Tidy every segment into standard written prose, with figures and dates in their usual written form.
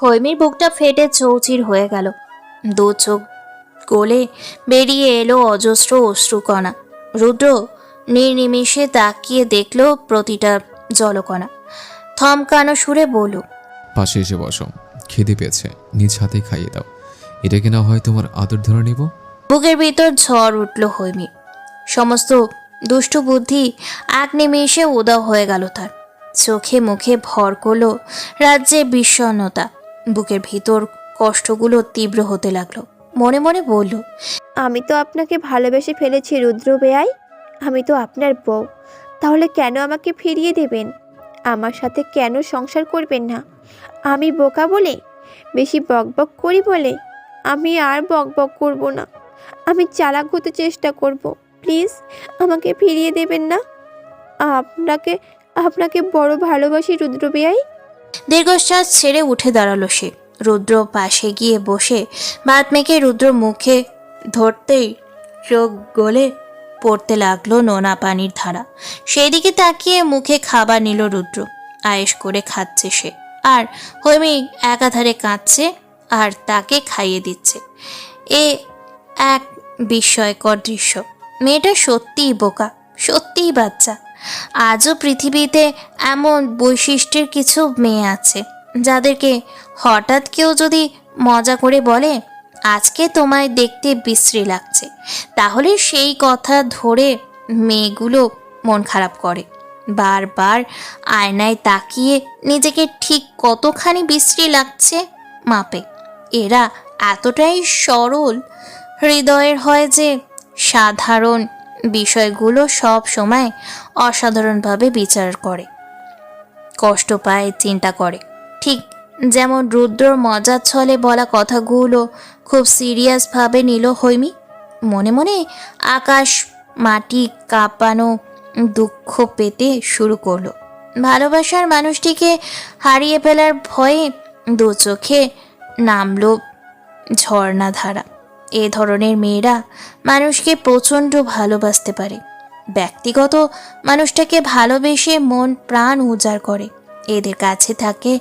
হৈমির বুকটা ফেটে চৌচির হয়ে গেল। দু চোখ গলে বেরিয়ে এলো অজস্র অশ্রুকণা। রুদ্র নির্নিমেষে তাকিয়ে দেখল প্রতিটা জলকণা। থমকানো সুরে বলল, পাশে এসে বসো, খিদে পেয়েছে, নিজ হাতে খাইয়ে দাও। এটা কি না হয় তোমার আদর ধরে নিব? বুকের ভিতর ঝড় উঠল হৈমি। সমস্ত দুষ্টু বুদ্ধি এক নিমেষে উদাও হয়ে গেল তার। চোখে মুখে ভর করল রাজ্যে বিষণ্ণতা। বুকের ভিতর কষ্টগুলো তীব্র হতে লাগলো। মনে মনে বলল, আমি তো আপনাকে ভালোবেসে ফেলেছি রুদ্র বেয়াই। আমি তো আপনার বউ। তাহলে কেন আমাকে ফিরিয়ে দেবেন? আমার সাথে কেন সংসার করবেন না? আমি বোকা বলে? বেশি বকবক করি বলে? আমি আর বকবক করব না। আমি চালাক হতে চেষ্টা করব। প্লিজ আমাকে ফিরিয়ে দেবেন না। আপনাকে আপনাকে বড় ভালোবাসি রুদ্র বেয়াই। দীর্ঘশ্বাস ছেড়ে উঠে দাঁড়ালো সে। রুদ্র পাশে গিয়ে বসে ভাত মেখে রুদ্র মুখে ধরতেই চোখ গলে পড়তে লাগলো নোনা পানির ধারা। সেই দিকে তাকিয়ে মুখে খাবার নিল রুদ্র। আয়েশ করে খাচ্ছে সে, আর হৈমি একাধারে কাঁদছে আর তাকে খাইয়ে দিচ্ছে। এ এক বিস্ময়কর দৃশ্য। মেয়েটা সত্যিই বোকা, সত্যিই বাচ্চা। আজও পৃথিবীতে এমন বৈশিষ্ট্যের কিছু মেয়ে আছে যাদেরকে হঠাৎ কেউ যদি মজা করে বলে, আজকে তোমায় দেখতে বিশ্রী লাগছে, তাহলে সেই কথা ধরে মেয়েগুলো মন খারাপ করে। বারবার আয়নায় তাকিয়ে নিজেকে ঠিক কতখানি বিশ্রী লাগছে মাপে। এরা এতটাই সরল হৃদয়ের হয় যে সাধারণ বিষয়গুলো সব সময় অসাধারণভাবে বিচার করে, কষ্ট পায়, চিন্তা করে। ঠিক যেমন রুদ্রর মজার ছলে বলা কথাগুলো খুব সিরিয়াসভাবে নিল হৈমি। মনে মনে আকাশ মাটি কাঁপানো দুঃখ পেতে শুরু করলো। ভালোবাসার মানুষটিকে হারিয়ে ফেলার ভয়ে দু চোখে নামলো ঝর্ণাধারা। এ ধরনের মেয়েরা মানুষকে প্রচণ্ড ভালোবাসতে পারে। ব্যক্তিগত মানুষটাকে ভালোবেসে মন প্রাণ উজাড় করে। এদের কাছে থাকে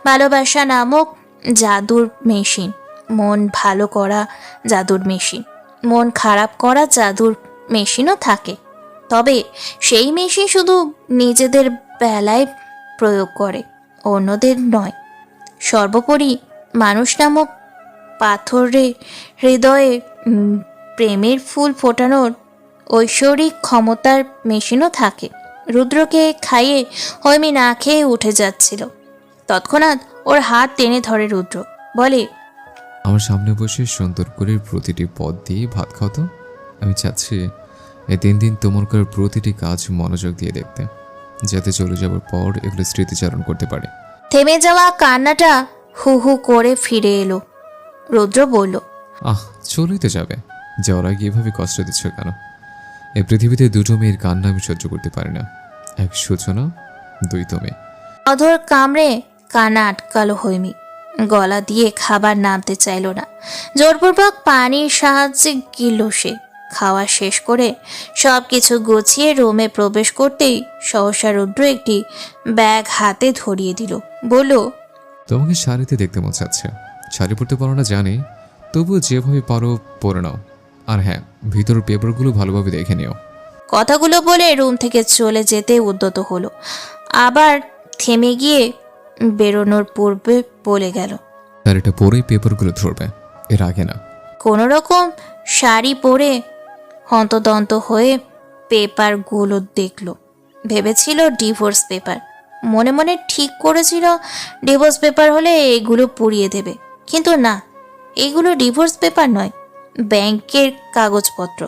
ভালোবাসা নামক জাদুর মেশিন। মন ভালো করা জাদুর মেশিন, মন খারাপ করা জাদুর মেশিনও থাকে। তবে সেই মেশিন শুধু নিজেদের বেলায় প্রয়োগ করে, অন্যদের নয়। সর্বোপরি মানুষ নামক পাথরে হৃদয়ে প্রেমের ফুল ফোটানোর ঐশ্বরিক ক্ষমতার মেশিনও থাকে। রুদ্রকে খাইয়ে হৈমি না খেয়ে উঠে যাচ্ছিল। তৎক্ষণাৎ ওর হাত টেনে ধরে রুদ্র, বলে, আমার সামনে বসে সুন্দর করে প্রতিটি পদ দিয়ে ভাত খাও তো। আমি চাচ্ছি এই 3 দিন তোমার করার প্রতিটি কাজ মনোযোগ দিয়ে দেখতে, যাতে চলে যাবার পর এগুলো স্মৃতিচারণ করতে পারে। থেমে যাওয়া কান্নাটা হু হু করে ফিরে এলো। রুদ্র বলল, চলেই তো যাবে, যাওয়ার আগে এভাবে কষ্ট দিচ্ছ কেন? এই পৃথিবীতে দুটো মেয়ের কান্না আমি সহ্য করতে পারি না, এক সূচনা, 2 তুমি। অধর কামড়ে কান্না আটকালো হৈমি। গলা দিয়ে খাবার নামতে চাইল না। জোরপূর্বক পানির সাহায্যে গিলল সে। খাওয়া শেষ করে সব কিছু গুছিয়ে রুমে প্রবেশ করতেই সহসা রুদ্র একটি ব্যাগ হাতে ধরিয়ে দিল। বলল, তোমাকে শাড়িতে দেখতে মন চাচ্ছে। শাড়ি পরতে পারো না জানি, তবুও যেভাবে পারো পরে নাও। আর হ্যাঁ, ভিতর পেপারগুলো ভালোভাবে দেখে নিও। কথাগুলো বলে রুম থেকে চলে যেতে উদ্যত হলো। আবার থেমে গিয়ে বেরোনোর পূর্বে বলে গেল, শাড়িটা পরেই পেপারগুলো ধরবে, এর আগে না। কোনো রকম শাড়ি পরে হন্তদন্ত হয়ে পেপারগুলো দেখল। ভেবেছিল ডিভোর্স পেপার। মনে মনে ঠিক করেছিল ডিভোর্স পেপার হলে এগুলো পুড়িয়ে দেবে। কিন্তু না, এগুলো ডিভোর্স পেপার নয়, ব্যাংকের কাগজপত্র।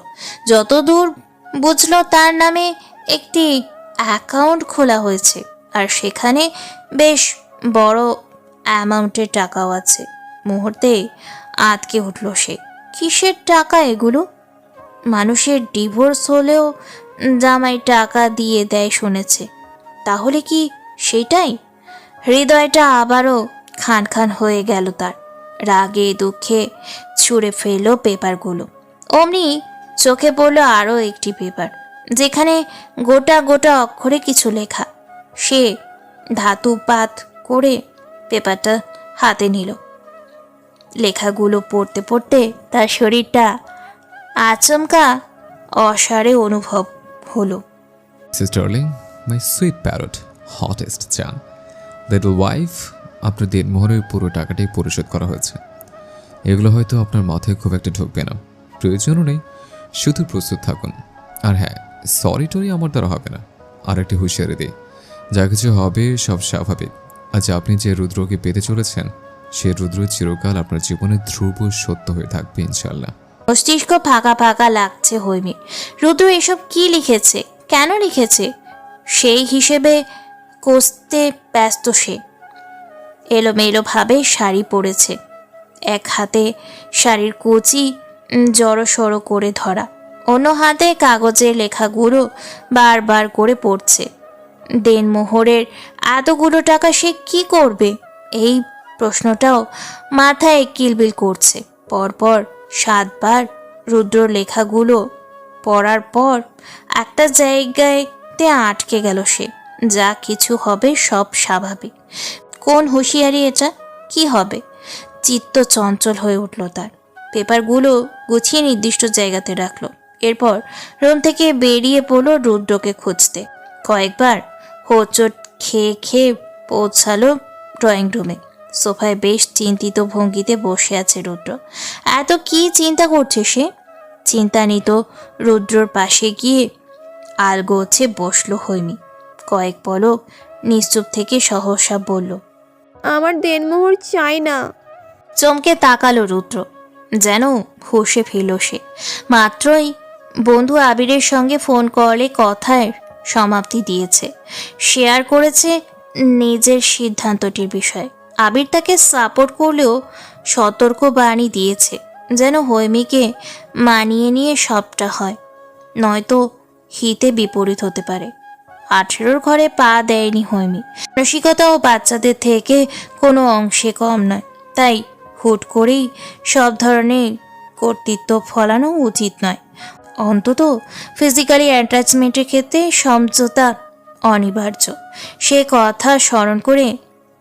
যতদূর বুঝলো তার নামে একটি অ্যাকাউন্ট খোলা হয়েছে, আর সেখানে বেশ বড় অ্যামাউন্টের টাকাও আছে। মুহূর্তে আঁতকে উঠল সে। কিসের টাকা এগুলো? মানুষের ডিভোর্স হলেও জামাই টাকা দিয়ে দেয় শুনেছে। তাহলে কি সেটাই? হৃদয়টা আবারও খান খান হয়ে গেল তার। রাগে দুঃখে ছুঁড়ে ফেললো পেপারগুলো। অমনি চোখে পড়ল আরও একটি পেপার, যেখানে গোটা গোটা অক্ষরে কিছু লেখা। সে ধাতুপাত করে পেপারটা হাতে নিল। লেখাগুলো পড়তে পড়তে তার শরীরটা আচমকা অসাড়ে অনুভব হলো। Mrs darling, my sweet parrot, hottest চান, লিটল ওয়াইফ, আপনার দেনমোহরের পুরো টাকাটাই পরিশোধ করা হয়েছে। এগুলো হয়তো আপনার মাথায় খুব একটা ঢুকবে না, প্রয়োজনও নেই, শুধু প্রস্তুত থাকুন। আর হ্যাঁ, সরি টরি আমার দ্বারা হবে না। আর একটি হুঁশিয়ারি দিই, যা কিছু হবে সব স্বাভাবিক। আজ আপনি যে রুদ্রকে পেতে চলেছেন, সে রুদ্র চিরকাল আপনার জীবনে ধ্রুব সত্য হয়ে থাকবে ইনশাল্লাহ। মস্তিষ্ক ফাঁকা ফাঁকা লাগছে হৈমি। রুদ্র এসব কি লিখেছে, কেন লিখেছে, সেই হিসেবে কষতে ব্যস্ত সে। এলোমেলোভাবে শাড়ি পরেছে, এক হাতে শাড়ির কুচি জড়সড় করে ধরা, অন্য হাতে কাগজের লেখাগুলো বারবার করে পড়ছে। দেনমোহরের এতগুলো টাকা সে কি করবে, এই প্রশ্নটাও মাথায় কিলবিল করছে। পরপর 7 বার রুদ্র লেখাগুলো পড়ার পর একটা জায়গাতে আটকে গেল সে। যা কিছু হবে সব স্বাভাবিক। কোন হুঁশিয়ারি এটা, কি হবে? চিত্ত চঞ্চল হয়ে উঠল তার। পেপারগুলো গুছিয়ে নির্দিষ্ট জায়গাতে রাখলো। এরপর রুম থেকে বেরিয়ে পড়ল রুদ্রকে খুঁজতে। কয়েকবার হোঁচট খেয়ে খেয়ে পৌঁছালো ড্রয়িং রুমে। সোফায় বেশ চিন্তিত ভঙ্গিতে বসে আছে রুদ্র। এত কি চিন্তা করছে সে? চিন্তান্বিত রুদ্রর পাশে গিয়ে আলগোছে বসলো হৈমি। কয়েক পলক নিশ্চুপ থেকে সহসা বলল, আমার দেনমোহর চাই না। চমকে তাকালো রুদ্র, যেন হুঁশে ফিরল সে। মাত্রই বন্ধু আবিরের সঙ্গে ফোন কলে কথার সমাপ্তি দিয়েছে। শেয়ার করেছে নিজের সিদ্ধান্তটির বিষয়ে। আবির তাকে সাপোর্ট করলেও সতর্ক বাণী দিয়েছে, যেন হৈমিকে মানিয়ে নিয়ে সবটা হয়, নয়তো হিতে বিপরীত হতে পারে। 18 ঘরে পা দেয়নি হৈমি। মানসিকতা ও বাচ্চাদের থেকে কোনো অংশে কম নয়। তাই হুট করেই সব ধরনের কর্তৃত্ব ফলানো উচিত নয়। অন্তত ফিজিক্যালি অ্যাটাচমেন্টের ক্ষেত্রে সমঝোতা অনিবার্য। সে কথা স্মরণ করে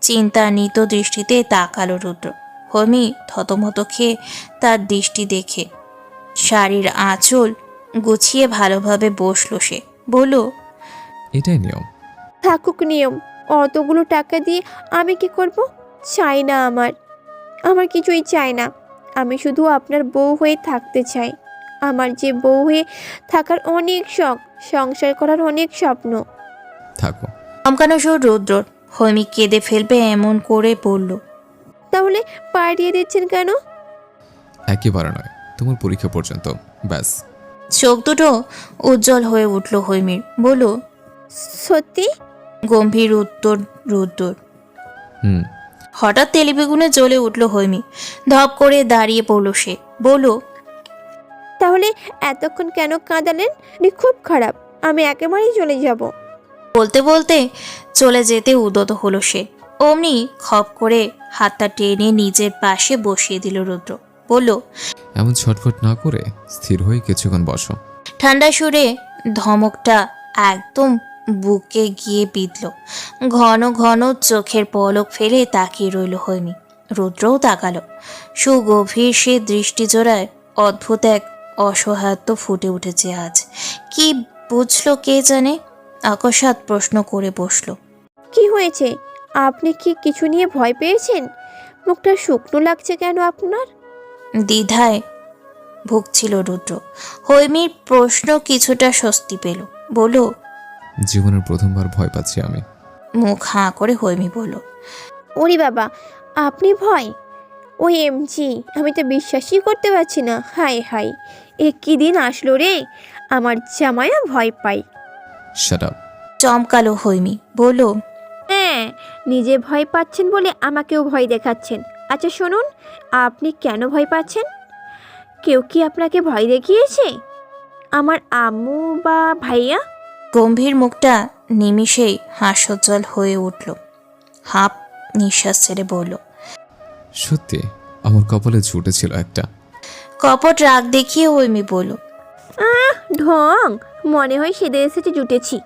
চিন্তান্বিত দৃষ্টিতে তাকালো রুদ্র। হৈমি থতমত খেয়ে তার দৃষ্টি দেখে শাড়ির আঁচল গুছিয়ে ভালোভাবে বসলো সে। বলল, এটাই নিয়ম। থাকুক নিয়ম। অতগুলো টাকা দিয়ে আমি কি করব? চাই না, আমার কিছুই চাই না। আমি শুধু আপনার বউ হয়ে থাকতে চাই। আমার যে বউ হয়ে থাকার অনেক শখ, সংসার করার অনেক স্বপ্ন। থাকো। চমকানো সুর রুদ্রর। হৈমি কেঁদে ফেলবে এমন করে বলল, তাহলে পাঠিয়ে দিচ্ছেন কেন? একেবারে নয়, তোমার পরীক্ষা পর্যন্ত ব্যাস। চোখ দুটো উজ্জ্বল হয়ে উঠল হৈমির। বলল, সত্যি? গম্ভীর উত্তর রুদ্রর। হুম। হঠাৎ তেলেবেগুনে জ্বলে উঠল হৈমি। ধপ করে দাঁড়িয়ে পড়ল সে। বলল, তাহলে এতক্ষণ কেন কাঁদালেন? খুব খারাপ, আমি একেবারেই চলে যাব। বলতে বলতে চলে যেতে উদ্যত হলো সে। অমনি খপ করে হাতটা টেনে নিজের পাশে বসিয়ে দিল রুদ্র। বলল, এমন ছটফট না করে স্থির হয়ে কিছুক্ষণ বসো। ঠান্ডা সুরে ধমকটা একদম বুকে গিয়ে বিঁধল। ঘন ঘন চোখের পলক ফেলে তাকিয়ে রইল হৈমি। রুদ্রও তাকালো। সুগভীর সে দৃষ্টি জোড়ায় অদ্ভুত এক অসহায়ত্ব ফুটে উঠেছে আজ। কি বুঝলো কে জানে, আকস্মাৎ প্রশ্ন করে বসলো, কি হয়েছে? আপনি কি কিছু নিয়ে ভয় পেয়েছেন? মুখটা শুকনো লাগছে কেন আপনার? দ্বিধায় ভুগছিল রুদ্র। হৈমির প্রশ্ন কিছুটা স্বস্তি পেল। বলল, জীবনের প্রথমবার ভয় পাচ্ছি আমি। মুখ হাঁ করে হৈমি বলল, ওরে বাবা, আপনি ভয়? ওই এমজি, আমি তো বিশ্বাসই করতে পারছি না। হাই হাই, এ কি দিন আসলো রে! আমার জামাইও ভয় পাই। Shut up. চমকালো হৈমি। বলল, হ্যাঁ, নিজে ভয় পাচ্ছেন বলে আমাকেও ভয় দেখাচ্ছেন। আচ্ছা শুনুন, আপনি কেন ভয় পাচ্ছেন? কেউ কি আপনাকে ভয় দেখিয়েছে? আমার আম্মু বা ভাইয়া? গম্ভীর মুখটা নিমিষেই হাস্যোজ্জ্বল হয়ে উঠল। হাঁপ নিঃশ্বাস ছেড়ে বলল, সত্যি আমার কপালে ছিল একটা। কপট রাগ দেখিয়ে হৈমি বলল, ঢং, মনে হয় সেদে এসেছে জুটেছি।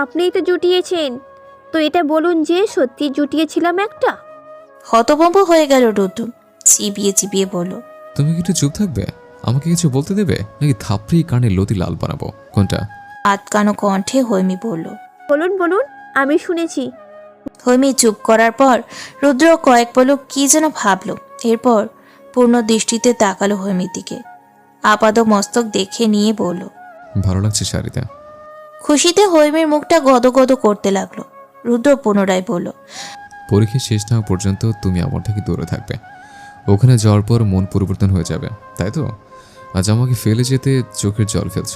আপনিই তো জুটিয়েছেন। তো এটা বলুন যে সত্যি জুটিয়েছিলাম একটা। হতভম্ব হয়ে গেল রুদ্র, চিবিয়ে চিবিয়ে বলল, তুমি কি একটু চুপ থাকবে? আমাকে কিছু বলতে দেবে নাকি থাপড়ি কানে লতি লাল বানাবো? কোনটা? আটকানো কণ্ঠে হৈমি বলল। বলুন বলুন, আমি শুনেছি। হৈমি চুপ করার পর রুদ্র কয়েক পলক কি যেন ভাবল, এরপর পূর্ণ দৃষ্টিতে তাকালো হৈমির দিকে, আপাদ মস্তক দেখে নিয়ে বলল, ভালো লাগছে শাড়িতে। খুশিতে হৈমির মুখটা গদগদ করতে লাগলো। রুদ্র পুনরায় বলল, পরীক্ষা শেষ না হওয়া পর্যন্ত তুমি আমার থেকে দূরে থাকবে। ওখানে যাওয়ার পর মন পরিবর্তন হয়ে যাবে, তাই তো? আজ আমাকে ফেলে যেতে চোখের জল ফেলছ,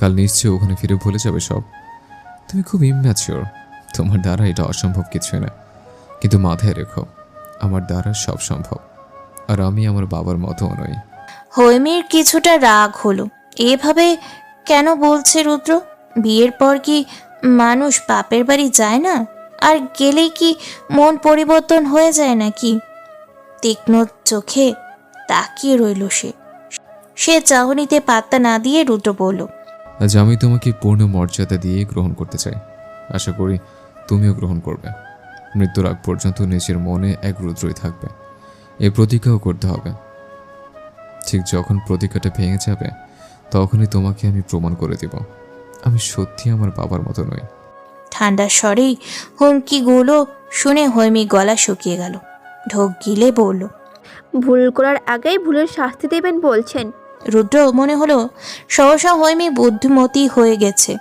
কাল নিশ্চয়ই ওখানে ফিরে ভুলে যাবে সব। তুমি খুব ইম্যাচিওর, তোমার দ্বারা এটা অসম্ভব কিছুই না। কিন্তু মাথায় রেখো, আমার দ্বারা সব সম্ভব, আর আমি আমার বাবার মতো নই। হৈমির কিছুটা রাগ হলো, এভাবে কেন বলছে রুদ্র? বিয়ের পর কি মানুষ বাপের বাড়ি যায় না? আর গেলেই কি মন পরিবর্তন হয়ে যায় নাকি? তীক্ষ্ণ চোখে তাকিয়ে রইল সে চাহনিতে পাত্তা না দিয়ে রুদ্র বলল, আজ আমি তোমাকে পূর্ণ মর্যাদা দিয়ে গ্রহণ করতে চাই। আশা করি তুমিও গ্রহণ করবে। মৃত্যুর আগ পর্যন্ত নিজের মনে এক রুদ্রই থাকবে, এই প্রতিজ্ঞাও করতে হবে। ঠিক যখন প্রতিজ্ঞাটা ভেঙে যাবে তখনই তোমাকে আমি প্রমাণ করে দিব আমি সত্যি আমার বাবার মতো নই। ঠান্ডা স্বরেই হুমকিগুলো শুনে হৈমি গলা শুকিয়ে গেল, ঢোক গিলে বলল, ভুল করার আগেই ভুলের শাস্তি দেবেন বলছেন? রুদ্র মনে হলো সহসা হৈমি বুদ্ধিমতী হয়ে গেছে।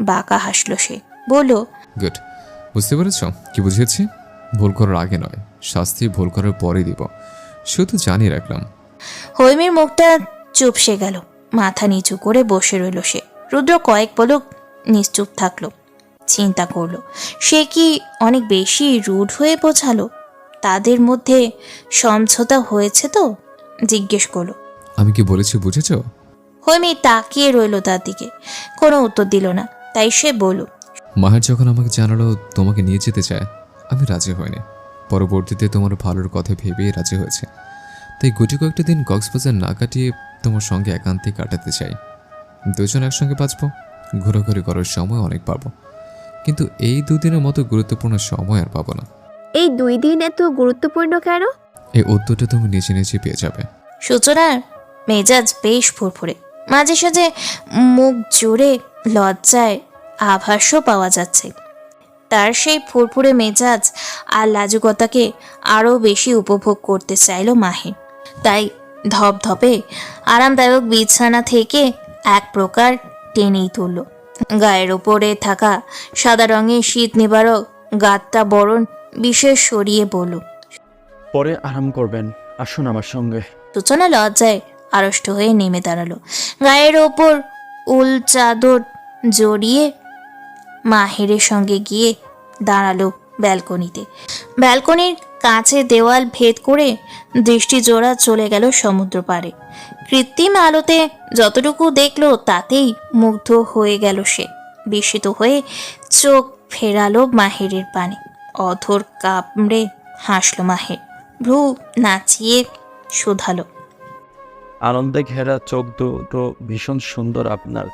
বাঁকা হাসলো সে, বলল, গুড, বুঝতে পেরেছ কি বুঝিয়েছি? ভুল করার আগে নয়, শাস্তি ভুল করার পরে দিব, শুধু জানিয়ে রাখলাম। হৈমির মুখটা চুপসে গেল, মাথা নিচু করে বসে রইল সে। রুদ্র কয়েক পলক নিশ্চুপ থাকলো, চিন্তা করলো সে কি অনেক বেশি রুড হয়ে বোঝালো? তাদের মধ্যে সমঝোতা হয়েছে তো? জিজ্ঞেস করলো, আমি কি বলেছি বুঝেছ? হৈমি তাকিয়ে রইল তার দিকে, কোনো উত্তর দিল না। তাই সে বলল, মাহের যখন আমাকে জানালো তোমাকে নিয়ে যেতে চায়, আমি রাজি হইনি। পরবর্তীতে তোমার ভালোর কথা ভেবেই রাজি হয়েছে। তাই গুটি কয়েকটা দিন কক্সবাজার না কাটিয়ে তোমার সঙ্গে একান্তে কাটাতে চাই। দুজন একসঙ্গে বাঁচবো, ঘোরাঘুরি করার সময় অনেক পাবো, কিন্তু এই দুদিনের মতো গুরুত্বপূর্ণ সময় আর পাবো না। এই 2 দিন এত গুরুত্বপূর্ণ কেন? এই উত্তরটা তুমি নিজে নিজে পেয়ে যাবে। সূচনার মেজাজ বেশ ফুরফুরে, মাঝে সাঝে মুখ জুড়ে লজ্জায় আভাসও পাওয়া যাচ্ছে। তার সেই ফুরফুরে মেজাজ আর লাজুকতাকে আরও বেশি উপভোগ করতে চাইল মাহি। তাই ধপধপে আরামদায়ক বিছানা থেকে এক প্রকার টেনেই তুলল। গায়ের ওপরে থাকা সাদা রঙের শীত নিবারক গাতটা বরণ বিশেষ সরিয়ে বলল, পরে আরাম করবেন, আসুন আমার সঙ্গে। সূচনা লজ্জায় আড়ষ্ট হয়ে নেমে দাঁড়ালো। গায়ের ওপর উল চাদর জড়িয়ে মাহেরের সঙ্গে গিয়ে দাঁড়ালো ব্যালকনিতে। ব্যালকনির কাছে দেওয়াল ভেদ করে দৃষ্টি জোড়া চলে গেল সমুদ্র পাড়ে। কৃত্রিম আলোতে যতটুকু দেখলো তাতেই মুগ্ধ হয়ে গেল সে। বিস্মিত হয়ে চোখ ফেরালো মাহেরের পানে। অধর কামড়ে হাসলো মাহের, ভ্রু নাচিয়ে শুধালো, আনন্দে ঘেরা চোখ দুটো ভীষণ সুন্দর আপনার।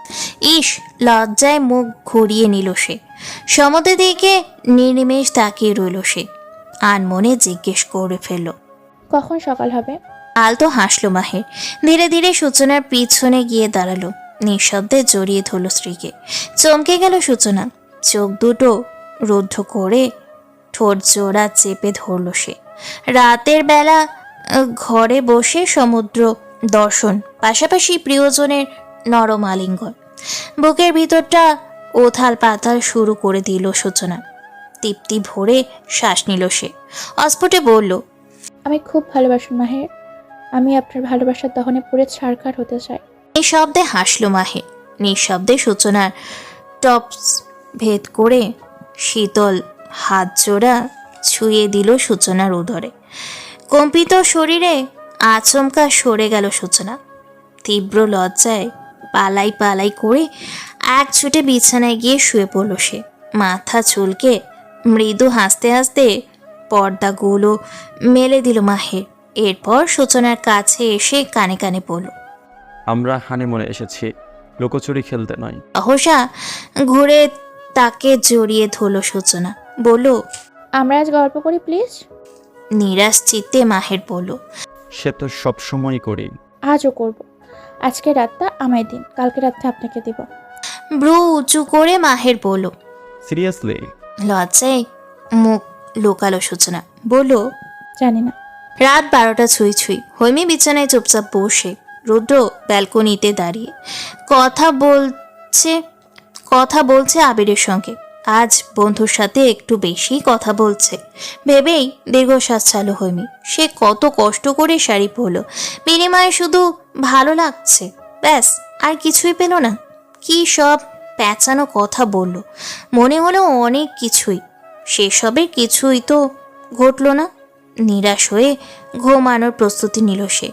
ইস, লজ্জায় মুখ ঘুরিয়ে নিল সে। সমুদ্রের দিকে নির্নিমেষ তাকিয়ে রইল সে। আনমনে জিজ্ঞেস করে ফেলল, কখন সকাল হবে? আলতো হাসলো মাহের। ধীরে ধীরে সূচনার পিছনে গিয়ে দাঁড়ালো, নিঃশব্দে জড়িয়ে ধরল স্ত্রীকে। চমকে গেল সূচনা, চোখ দুটো রুদ্ধ করে ঠোঁট জোড়া চেপে ধরল সে। রাতের বেলা ঘরে বসে সমুদ্র দর্শন, পাশাপাশি প্রিয়জনের নরম আলিঙ্গন। বুকের ভিতরটা ওথাল পাতাল শুরু করে দিল সূচনা। তৃপ্তি ভরে শ্বাস নিল সে। অস্ফুটে বলল, আমি খুব ভালোবাসি মাহের, আমি আপনার ভালোবাসার দহনে পুড়ে ছারখার হতে চাই। নিঃশব্দে হাসলো মাহে। নিঃশব্দে সূচনার টপস ভেদ করে শীতল হাত জোড়া ছুঁয়ে দিল সূচনার উদরে। কম্পিত শরীরে আচমকা সরে গেল সূচনা। তীব্র লজ্জায় পালাই পালাই করে এক ছুটে বিছানায় গিয়ে শুয়ে পড়ল সে। মাথা চুলকে মৃদু হাসতে হাসতে পর্দাগুলো মেলে দিল মাহের। এরপর সূচনার কাছে এসে কানে কানে পড়ল, আমরা হানিমুনে এসেছি, লুকোচুরি খেলতে নয়। সহসা ঘুরে তাকে জড়িয়ে ধরল সূচনা। বলল, আমরা আজ গল্প করি প্লিজ। নিরাশ চিত্তে মাহের বলল, সে তো সবসময় করি। আজও করব। আজকে রাতটা আমায় দিন, কালকে রাতটা আপনাকে দিব। ব্রু উঁচু করে মাহের বলল। সিরিয়াসলি? লজ্জায় মুখ লোকালো সূচনা বলল, জানি না। রাত 12টা ছুঁই ছুঁই। হৈমি বিছানায় চুপচাপ বসে, রুদ্র ব্যালকনিতে দাঁড়িয়ে কথা বলছে আবিরের সঙ্গে। আজ বন্ধুর সাথে একটু বেশি কথা বলছে ভেবেই দীর্ঘশ্বাস চালু হৈমি। সে কত কষ্ট করে শাড়ি পরলো, বিনিময়ে শুধু ভালো লাগছে, ব্যাস, আর কিছুই পেল না। কি সব প্যাঁচানো কথা বলল, মনে হলো অনেক কিছুই, সেসবের কিছুই তো ঘটল না। নিরাশ হয়ে ঘুমানোর প্রস্তুতি নিল সে,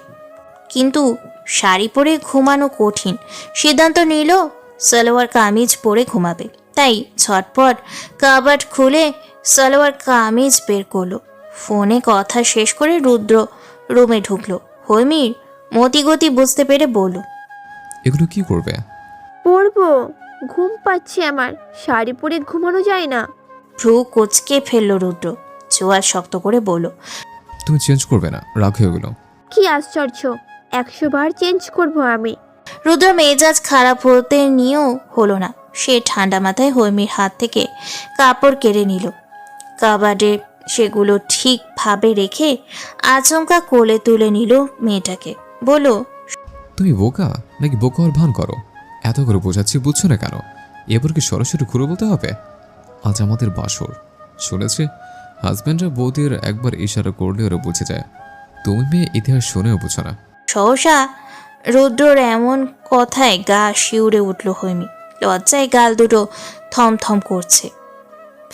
কিন্তু শাড়ি পরে ঘুমানো কঠিন। সিদ্ধান্ত নিল সালোয়ার কামিজ পরে ঘুমাবে। তাই ঝটপট কাবার্ড খুলে সালোয়ার কামিজ বের করলো। ফোনে কথা শেষ করে রুদ্র রুমে ঢুকলো। হৈমির মতিগতি বুঝতে পেরে বলল, এগুলো কি করবে? পরবো, ঘুম পাচ্ছে আমার, শাড়ি পরে ঘুমানো যায় না। ভ্রু কোচকে ফেললো রুদ্র, চোয়াল শক্ত করে বলল, তুমি চেঞ্জ করবে না? রাখো এগুলো। কি আশ্চর্য, 100 বার চেঞ্জ করবো আমি। রুদ্র মেজাজ খারাপ হতে নিয়েও হলো না। সে ঠান্ডা মাথায় হৈমির হাত থেকে কাপড় কেড়ে নিল, কাবার্ডে সেগুলো ঠিকভাবে রেখে আচমকা কোলে তুলে নিল মেয়েটাকে। বলল, তুমি বোকা নাকি বোকা আর ভান করো? এত করে বোঝাচ্ছি, বুঝছো না কেন? এবার কি সরাসরি ঘুরে বলতে হবে? আজ আমাদের বাসর। শুনেছি হাজব্যান্ডরা বৌদির একবার ইশারা করলে ওরা বুঝে যায়। তুমি মেয়ে ইতিহাস শুনেও বুঝো না। সহসা রুদ্রর এমন কথায় গা শিউরে উঠল হৈমি। লজ্জায় গাল দুটো থমথম করছে।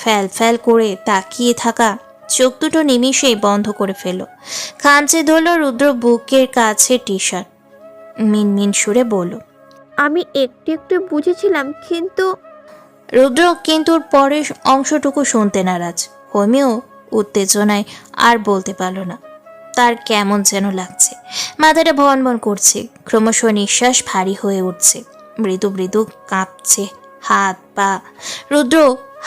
ফ্যাল ফ্যাল করে তাকিয়ে থাকা চোখ দুটো নিমিষেই বন্ধ করে ফেলল। খামচে ধরল রুদ্র বুকের কাছে টি শার্ট। মিনমিন সুরে বলল, আমি একটু একটু বুঝেছিলাম, কিন্তু রুদ্র কিন্তু পরের অংশটুকু শুনতে নারাজ। হৈমিও উত্তেজনায় আর বলতে পারল না। তার কেমন যেন লাগছে, মাথাটা ভনভন করছে, ক্রমশ নিঃশ্বাস ভারী হয়ে উঠছে, মৃদু মৃদু কাঁপছে হাত পা। রুদ্র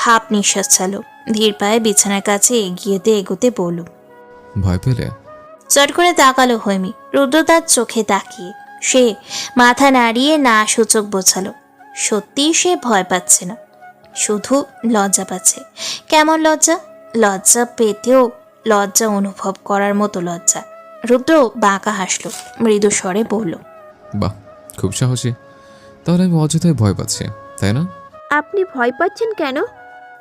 হাফ নিঃশ্বাস ছাড়ল, ধীর পায়ে বিছানার কাছে এগোতে বলল, ভয় পেলে? চট করে তাকালো হৈমি। রুদ্র তার চোখে তাকিয়ে সে মাথা নাড়িয়ে না সূচক বোঝালো। সত্যিই সে ভয় পাচ্ছে না, শুধু লজ্জা পাচ্ছে। কেমন লজ্জা? লজ্জা পেতেও লজ্জা অনুভব করার মতো লজ্জা। রুদ্র বাঁকা হাসলো, মৃদু স্বরে বলল, বাহ, খুব সাহসী। তাহলে আমি অযথায় ভয় পাচ্ছি, তাই না? আপনি ভয় পাচ্ছেন কেন?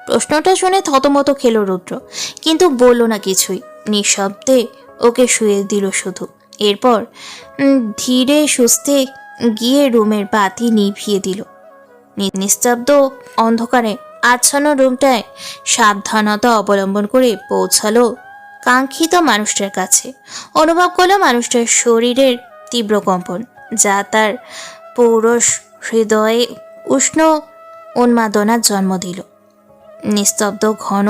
প্রশ্নটা শুনে থতমত খেলো রুদ্র, কিন্তু বলল না কিছুই। নিঃশব্দে ওকে শুয়ে দিল শুধু। এরপর ধীরে সুস্থে গিয়ে রুমের বাতি নিভিয়ে দিল। নিস্তব্ধ অন্ধকারে আচ্ছন্ন রুমটায় সাবধানতা অবলম্বন করে পৌঁছালো কাঙ্ক্ষিত মানুষটার কাছে। অনুভব করলো মানুষটার শরীরের তীব্র কম্পন, যা তার পৌরষ হৃদয়ে উষ্ণ উন্মাদনার জন্ম দিল। নিস্তব্ধ ঘন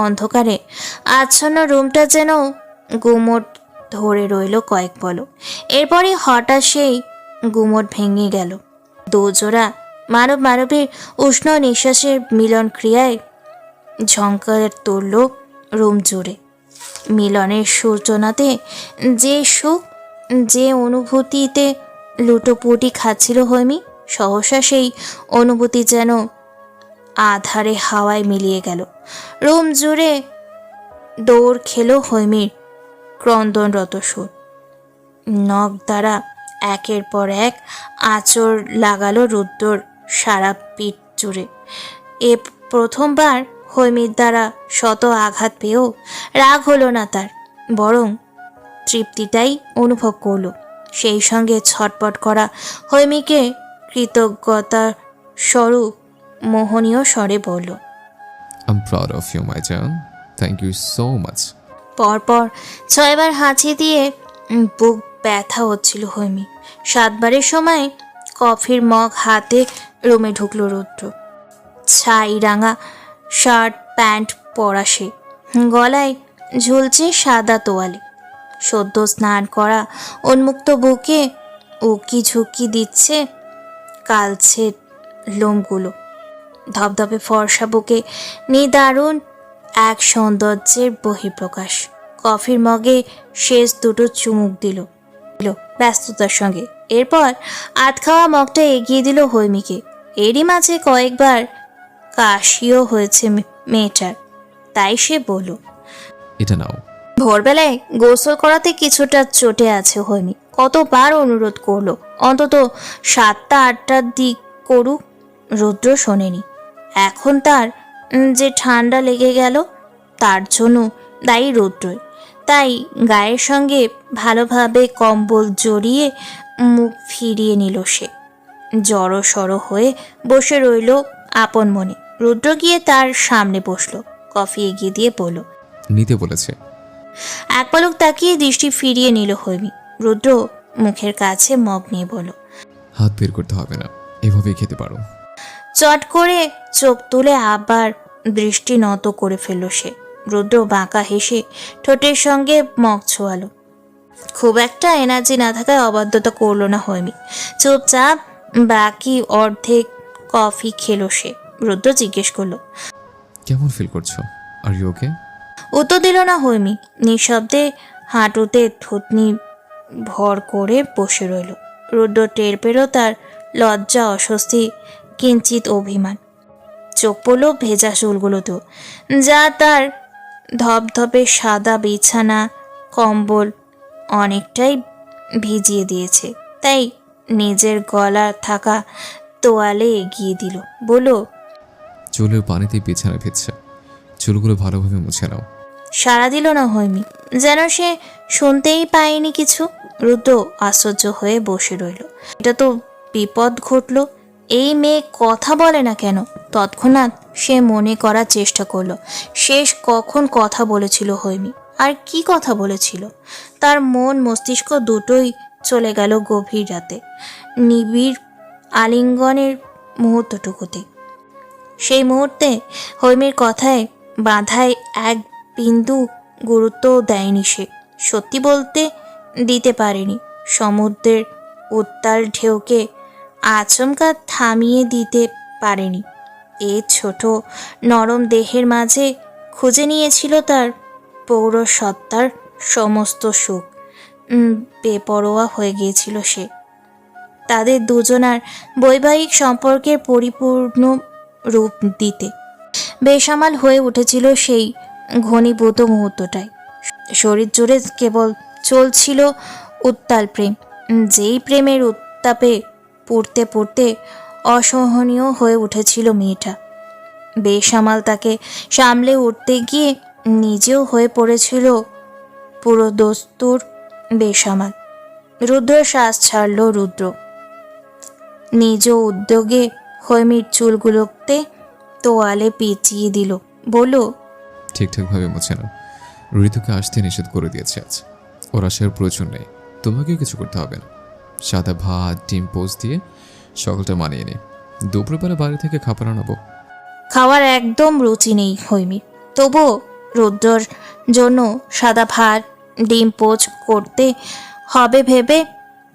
অন্ধকারে আচ্ছন্ন রুমটা যেন গুমট ধরে রইল কয়েক পলক। এরপরই হঠাৎ সেই গুমট ভেঙে গেল। দুজোড়া মানবের উষ্ণ নিঃশ্বাসের মিলন ক্রিয়ায় ঝঙ্কার তুলল রুম জুড়ে। মিলনের সূচনাতে যে সুখ, যে অনুভূতিতে লুটোপুটি খাচ্ছিল হৈমি, সহসা সেই অনুভূতি যেন আধারে হাওয়ায় মিলিয়ে গেল। রুম জুড়ে দৌড় খেলো হৈমির ক্রন্দনরত সুর। নখ দ্বারা একের পর এক আঁচড় লাগালো রুদ্রর সারা পিঠ জুড়ে। এ প্রথমবার হৈমির দ্বারা শত আঘাত পেয়েও রাগ হলো না তার, বরং তৃপ্তিটাই অনুভব করল। সেই সঙ্গে ছটপট করা হৈমিকে কৃতজ্ঞতা স্বরূপ মোহনীয় স্বরে বলল, I am proud of you my জান, থ্যাংক ইউ সো মাচ। পরপর 6 বার হাঁচি দিয়ে বুক ব্যথা হচ্ছিল হৈমি। 7 বারের সময় কফির মগ হাতে রুমে ঢুকলো রুদ্র। ছাই রাঙা শার্ট প্যান্ট পরা সে, গলায় ঝুলছে সাদা তোয়ালে। সদ্য স্নান করা উন্মুক্ত বুকে উকি ঝুঁকি দিচ্ছে কালছে লোমগুলো। ধপধপে ফর্সা বুকে নিদারুণ এক সৌন্দর্যের বহিঃপ্রকাশ। কফির মগে শেষ দুটো চুমুক দিল ব্যস্ততার সঙ্গে। এরপর আধ খাওয়া মগটা এগিয়ে দিল হৈমিকে। এরই মাঝে কয়েকবার কাশিও হয়েছে মেয়েটার, তাই সে বলল, এটা নাও। ভোরবেলায় গোসল করাতে কিছুটা চটে আছে হৈমি। কতবার অনুরোধ করলো অন্তত 7টা-8টার দিক করুক, রুদ্র শোনেনি। এখন তার যে ঠান্ডা লেগে গেল তার জন্য দায়ী রুদ্রই। তাই গায়ের সঙ্গে ভালোভাবে কম্বল জড়িয়ে মুখ ফিরিয়ে নিল সে। জড়সড় হয়ে বসে রইল আপন মনে। রুদ্র গিয়ে তার সামনে বসলো, কফি এগিয়ে দিয়ে বলল, নিতে বলেছে। এক পলক তাকিয়ে দৃষ্টি ফিরিয়ে নিল হৈমি। রুদ্র মুখের কাছে মগ নিয়ে বলল, হাত বের করতে হবে না, এভাবেই খেতে পারো। চট করে চোখ তুলে আবার দৃষ্টি নত করে ফেলল সে। রুদ্র বাঁকা হেসে ঠোঁটের সঙ্গে মগ ছোয়ালো। খুব একটা এনার্জি না থাকায় অবাধ্যতা করলো না হৈমি। চুপচাপ বাকি অর্ধেক কফি খেলো সে। রুদ্র জিজ্ঞেস করলো, কেমন ফিল করছো? Are you okay? উত্তর দিল না হৈমি। নিঃশব্দে হাঁটুতে থুতনি ভর করে বসে রইল। রুদ্র টের পেল তার লজ্জা, অস্বস্তি, কিঞ্চিত অভিমান। চোখ পড়ল ভেজা চুলগুলোতেও, যা তার ধপধপে সাদা বিছানা কম্বল অনেকটাই ভিজিয়ে দিয়েছে। তাই নিজের গলা থাকা তোয়ালে এগিয়ে দিল, বলল, চুলের পানিতে বিছানা ভিজছে, চুলগুলো ভালোভাবে মুছে নাও। সাড়া দিল না হৈমি, যেন সে শুনতেই পায়নি কিছু। রুদ্র আশ্চর্য হয়ে বসে রইল। এটা তো বিপদ ঘটল। এই মেয়ে কথা বলে না কেন? তৎক্ষণাৎ সে মনে করার চেষ্টা করলো শেষ কখন কথা বলেছিল হৈমি, আর কি কথা বলেছিল। তার মন মস্তিষ্ক দুটোই চলে গেল গভীর রাতে, নিবিড় আলিঙ্গনের মুহূর্তটুকুতে। সেই মুহূর্তে হৈমির কথায় বাধায় এক বিন্দু গুরুত্বও দেয়নি সে। সত্যি বলতে দিতে পারেনি। সমুদ্রের উত্তাল ঢেউকে আচমকা থামিয়ে দিতে পারেনি। এ ছোট নরম দেহের মাঝে খুঁজে নিয়েছিল তার পৌরসত্তার সমস্ত সুখ। বেপরোয়া হয়ে গিয়েছিল সে তাদের দুজনার বৈবাহিক সম্পর্কের পরিপূর্ণ রূপ দিতে। বেসামাল হয়ে উঠেছিল সেই ঘনীভূত মুহূর্তটায়। শরীর জুড়ে কেবল চলছিল উত্তাল প্রেম, যেই প্রেমের উত্তাপে পড়তে পড়তে অসহনীয় হয়ে উঠেছিল মেয়েটা। বেসামাল তাকে সামলে উঠতে গিয়ে নিজেও হয়ে পড়েছিল পুরো দস্তুর বেসামাল। রুদ্র শ্বাস ছাড়ল। রুদ্র নিজ উদ্যোগে হৈমির চুলগুলোতে তোয়ালে পেঁচিয়ে দিল, বলল, ঠিকঠাকভাবে মুছে নাও। ঋতুকে আসতে নিষেধ করে দিয়েছে আজ, ওর আসার প্রয়োজন নেই। তোমাকেও কিছু করতে হবে না। সাদা ভাত ডিম পোস্ট দিয়ে সকালটা মানিয়ে নে। দুপুরবেলা বাইরে থেকে খাবার আনাবো। খাওয়ার একদম রুচি নেই হৈমির, তবুও রুদ্রর জন্য সাদা ভাত ডিম পোচ করতে হবে ভেবে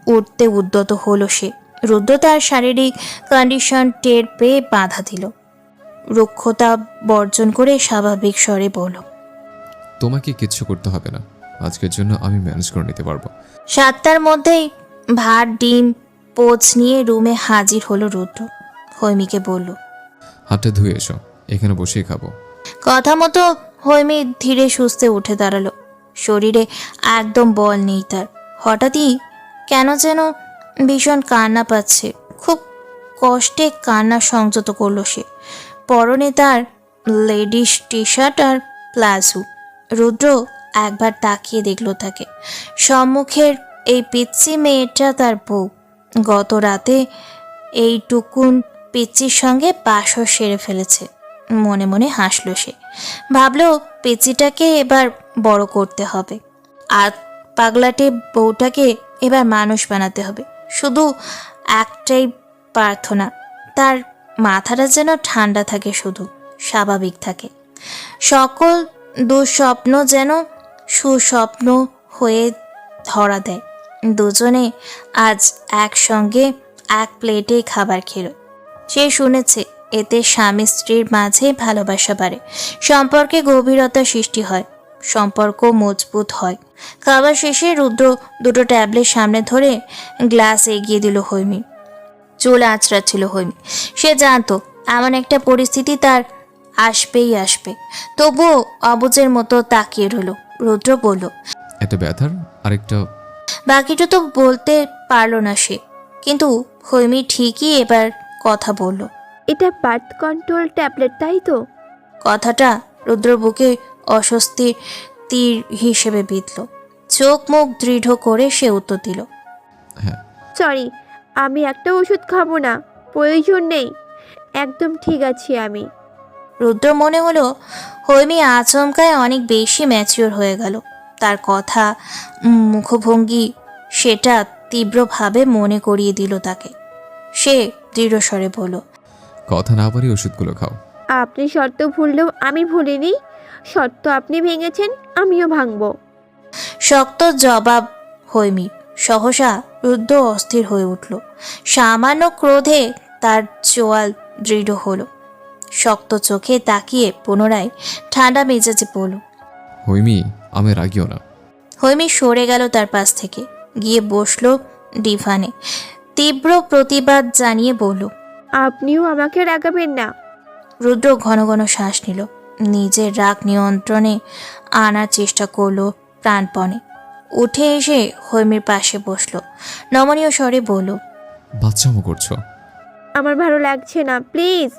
উঠতে উদ্যত হলো সে। রুদ্র তার শারীরিক কন্ডিশন টের পেয়ে বাধা দিল। রুক্ষতা বর্জন করে স্বাভাবিক স্বরে বলল, তোমাকে কিচ্ছু করতে হবে না, আজকের জন্য আমি ম্যানেজ করে নিতে পারবো। 7টার মধ্যেই ভাত ডিম পোচ নিয়ে রুমে হাজির হলো রুদ্র। হৈমিকে বলল, হাতটা ধুয়ে এসো, এখানে বসেই খাবো। কথা মতো হৈমি ধীরে সুস্থে উঠে দাঁড়ালো। শরীরে একদম বল নেই তার। হঠাৎই কেন যেন ভীষণ কান্না পাচ্ছে। খুব কষ্টে কান্না সংযত করলো সে। পরনে তার লেডিস টি শার্ট আর প্লাজো। রুদ্র একবার তাকিয়ে দেখলো তাকে। সম্মুখের এই পিচ্চি মেয়েটা তার বউ। গত রাতে এইটুকুন পিচ্চির সঙ্গে বাসর সেরে ফেলেছে। মনে মনে হাসল সে। ভাবলো পিচ্চিটাকে এবার বড় করতে হবে, আর পাগলাটে বউটাকে এবার মানুষ বানাতে হবে। শুধু একটাই প্রার্থনা, তার মাথাটা যেন ঠান্ডা থাকে, শুধু স্বাভাবিক থাকে। সকল দুঃস্বপ্ন যেন সুস্বপ্ন হয়ে ধরা দেয়। দুজনে আজ একসঙ্গে এক প্লেটে খাবার খেলো। সে শুনেছে এতে স্বামী স্ত্রীর মাঝে ভালোবাসা বাড়ে, সম্পর্কে গভীরতা সৃষ্টি হয়, সম্পর্ক মজবুত হয়। খাবার শেষে রুদ্র দুটো ট্যাবলেট সামনে ধরে গ্লাস এগিয়ে দিল হৈমি। চুল আঁচড়াচ্ছিল হৈমি। সে জানতো এমন একটা পরিস্থিতি তার আসবেই আসবে, তবুও অবুঝের মতো তাকিয়ে রইল। রুদ্র বলল, একটা ব্যথার আরেকটা। বাকিটা তো বলতে পারলো না সে, কিন্তু হৈমি ঠিকই এবার কথা বলল। এটা বার্থ কন্ট্রোল ট্যাবলেট, তাই তো? কথাটা রুদ্র বুকে অস্বস্তির তীর হিসেবে বিঁধল। চোখ মুখ দৃঢ় করে সে উত্তর দিল, হ্যাঁ। সরি, আমি একটা ওষুধ খাবো না, প্রয়োজন নেই, একদম ঠিক আছি আমি। রুদ্র মনে হলো হৈমি আচমকায় অনেক বেশি ম্যাচিওর হয়ে গেল। তার কথা, মুখভঙ্গি সেটা তীব্রভাবে মনে করিয়ে দিল তাকে। সে দৃঢ়স্বরে বলল, কথা না পারি ওষুধগুলো খাও। আপনি শর্ত ভুললেও আমি ভুলিনি, শর্ত আপনি ভেঙেছেন, আমিও ভাঙবো। শক্ত জবাব হৈমি। সহসা রুদ্র অস্থির হয়ে উঠল। সামান্য ক্রোধে তার চোয়াল দৃঢ় হলো। শক্ত চোখে তাকিয়ে পুনরায় ঠান্ডা মেজাজে বলল, হৈমি, আমি রাগিও না। হৈমি সরে গেল তার পাশ থেকে, গিয়ে বসলো ডিভানে। তীব্র প্রতিবাদ জানিয়ে বলল, আপনিও আমাকে রাগাবেন না। রুদ্র ঘন ঘন শ্বাস নিল। নিজের রাগ নিয়ন্ত্রণে আনার চেষ্টা করলো প্রাণপণে। উঠে এসে হৈমির পাশে বসলো। নমনীয় স্বরে বলল, বাচ্চামো করছো? আমার ভালো লাগছে না, প্লিজ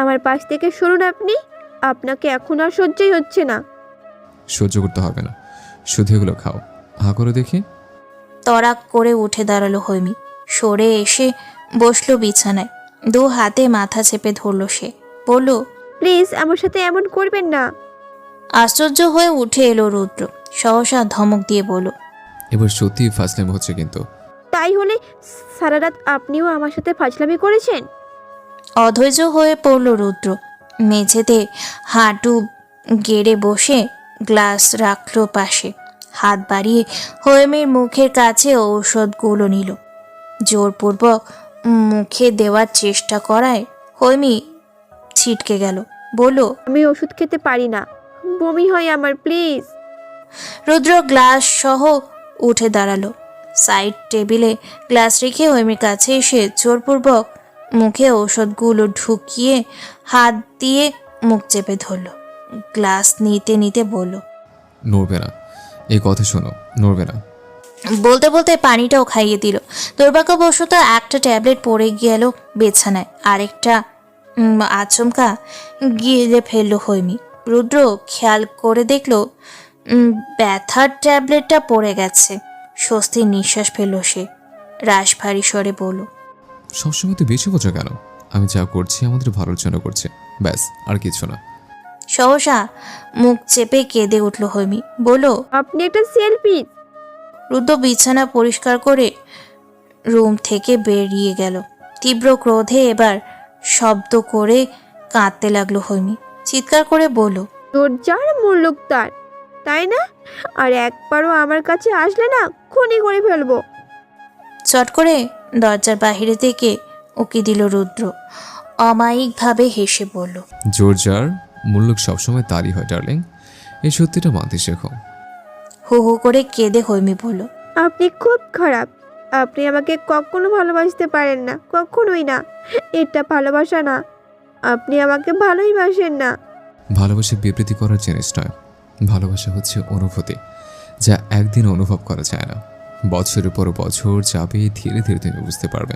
আমার পাশ থেকে সরুন আপনি। আপনাকে এখন আর সহ্যই হচ্ছে না। সহ্য করতে হবে না, শুধু এগুলো খাও। হা করে দেখি। তড়াক করে উঠে দাঁড়ালো হৈমি। সরে এসে বসলো বিছানায়। দু হাতে মাথা চেপে ধরল সে। বলল, প্লিজ আমার সাথে এমন করবেন না। আশ্চর্য হয়ে উঠে এলো রুদ্র। সহসা ধমক দিয়ে বলল, এবার সত্যি ফাজলামি হচ্ছে কিন্তু। তাই হলে সারা রাত আপনিও আমার সাথে ফাজলামি করেছেন? অধৈর্য হয়ে পড়ল রুদ্র। মেঝেতে হাঁটু গেড়ে বসে গ্লাস রাখলো পাশে। হাত বাড়িয়ে হৈমির মুখের কাছে ঔষধগুলো নিল। জোরপূর্বক মুখে দেওয়ার চেষ্টা করায় হৈমি ছিটকে গেল। বলল, আমি ওষুধ খেতে পারি না, বমি হয় আমার, প্লিজ। রুদ্র গ্লাস সহ উঠে দাঁড়ালো। সাইড টেবিলে গ্লাস রেখে হৈমির কাছে এসে জোরপূর্বক মুখে ঔষধগুলো ঢুকিয়ে হাত দিয়ে মুখ চেপে ধরল। গ্লাস নিতে নিতে বলল, নড়বে না, এই কথা শোনো, নড়বে না। বলতে বলতে পানিটাও খাইয়ে দিল। দুর্ভাগ্যবশত একটা ট্যাবলেট পড়ে গেল বিছানায়, আরেকটা আচমকা গিলে ফেললো হৈমি। রুদ্র খেয়াল করে দেখলো ব্যথার ট্যাবলেটটা পড়ে গেছে। স্বস্তির নিঃশ্বাস ফেলল সে। রাশ ভারী স্বরে বলল, সবসময় তো বেশি বোঝা কেন? আমি যা করছি আমাদের ভালোর জন্য করছি, ব্যাস, আর কিছু না। সহসা মুখ চেপে কেঁদে উঠল হৈমি। বলল, আপনি একটা সেলফি। রুদ্র বিছানা পরিষ্কার করে রুম থেকে বেরিয়ে গেল। তীব্র ক্রোধে এবার শব্দ করে কাঁদতে লাগলো হৈমি। চিৎকার করে বলল, তোর যার মুল্লুক তার, তাই না? আর একবারও আমার কাছে আসলে না, খুনি করে ফেলবো। চট করে দরজার বাহিরে থেকে উকি দিল রুদ্র। অমায়িকভাবে হেসে বলল, জোর যার মূল্য সবসময় তারই হয় ডার্লিং, এই সত্যিটা মানতে শেখো। হু হু করে কেঁদে হৈমি বলল, আপনি খুব খারাপ, আপনি আমাকে কখনো ভালোবাসতে পারেন না, কখনোই না। এটা ভালোবাসা না, আপনি আমাকে ভালোই বাসেন না। ভালোবাসা বিবৃতি করার জিনিস নয়, ভালোবাসা হচ্ছে অনুভূতি, যা একদিন অনুভব করা যায় না। বছরের পর বছর যাবে, ধীরে ধীরে তুমি বুঝতে পারবে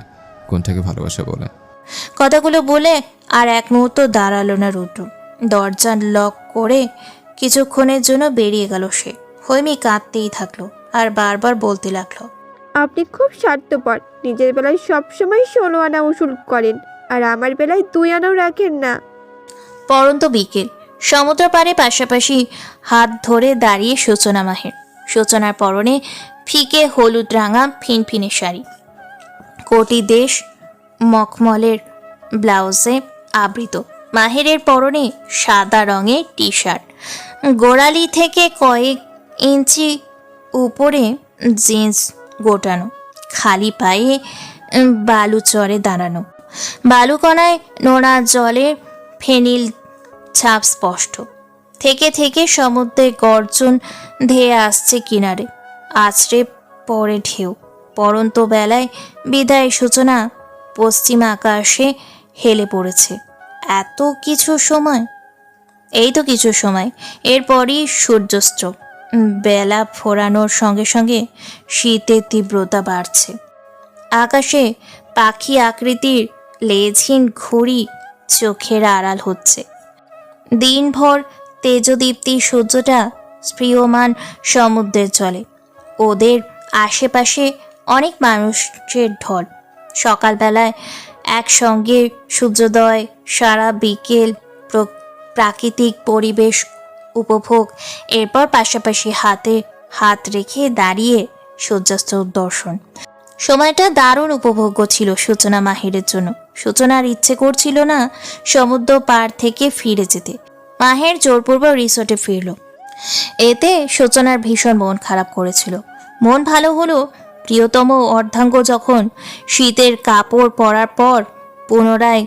কোনটাকে ভালোবাসা বলে। কথাগুলো বলে আর এক মুহূর্ত দাঁড়ালো না রুদ্র। দরজা লক করে কিছুক্ষণের জন্য বেরিয়ে গেল সে। হৈমি কাঁদতেই থাকলো আর বারবার বলতে লাগলো, আপনি খুব স্বার্থপর, নিজের বেলায় সবসময় 16 আনা উসুল করেন, আর আমার বেলায় 2 আনাও রাখেন না। পরন্ত বিকেল, সমুদ্র পাড়ে পাশাপাশি হাত ধরে দাঁড়িয়ে সূচনা মাহের। সূচনার পরনে ফিকে হলুদ রাঙা ফিনফিনে শাড়ি, কোটি দেশ মখমলের ব্লাউজে আবৃত। মাহেরের পরনে সাদা রঙের টি শার্ট, গোড়ালি থেকে কয়েক ইঞ্চি উপরে জিন্স গোটানো, খালি পায়ে বালুচরে দাঁড়ানো। বালুকণায় নোনা জলে ফেনিল ছাপ স্পষ্ট। থেকে থেকে সমুদ্রের গর্জন ধেয়ে আসছে কিনারে, আছড়ে পড়ে ঢেউ। পরন্ত বেলায় বিদায় সূচনা পশ্চিম আকাশে হেলে পড়েছে। এত কিছু সময়, এই তো কিছু সময়, এরপরই সূর্যাস্ত। বেলা ফোরানোর সঙ্গে সঙ্গে শীতের তীব্রতা বাড়ছে। আকাশে পাখি আকৃতির লেজহীন ঘুড়ি চোখের আড়াল হচ্ছে। দিনভর তেজদীপ্তি সূর্যটা স্পৃহমান সমুদ্রের জলে। ওদের আশেপাশে অনেক মানুষের ঢল। সকালবেলায় একসঙ্গে সূর্যোদয়, সারা বিকেল প্রাকৃতিক পরিবেশ উপভোগ, এরপর পাশাপাশি হাতে হাত রেখে দাঁড়িয়ে সূর্যাস্ত দর্শন। সময়টা দারুণ উপভোগ্য ছিল সূচনা মাহিরের জন্য। সূচনার ইচ্ছে করছিল না সমুদ্র পার থেকে ফিরে যেতে। মাহের জোরপূর্বক রিসোর্টে ফিরল। এতে সূচনার ভীষণ মন খারাপ করেছিল। মন ভালো হলো প্রিয়তম অর্ধাঙ্গ যখন শীতের কাপড় পরার পর পুনরায়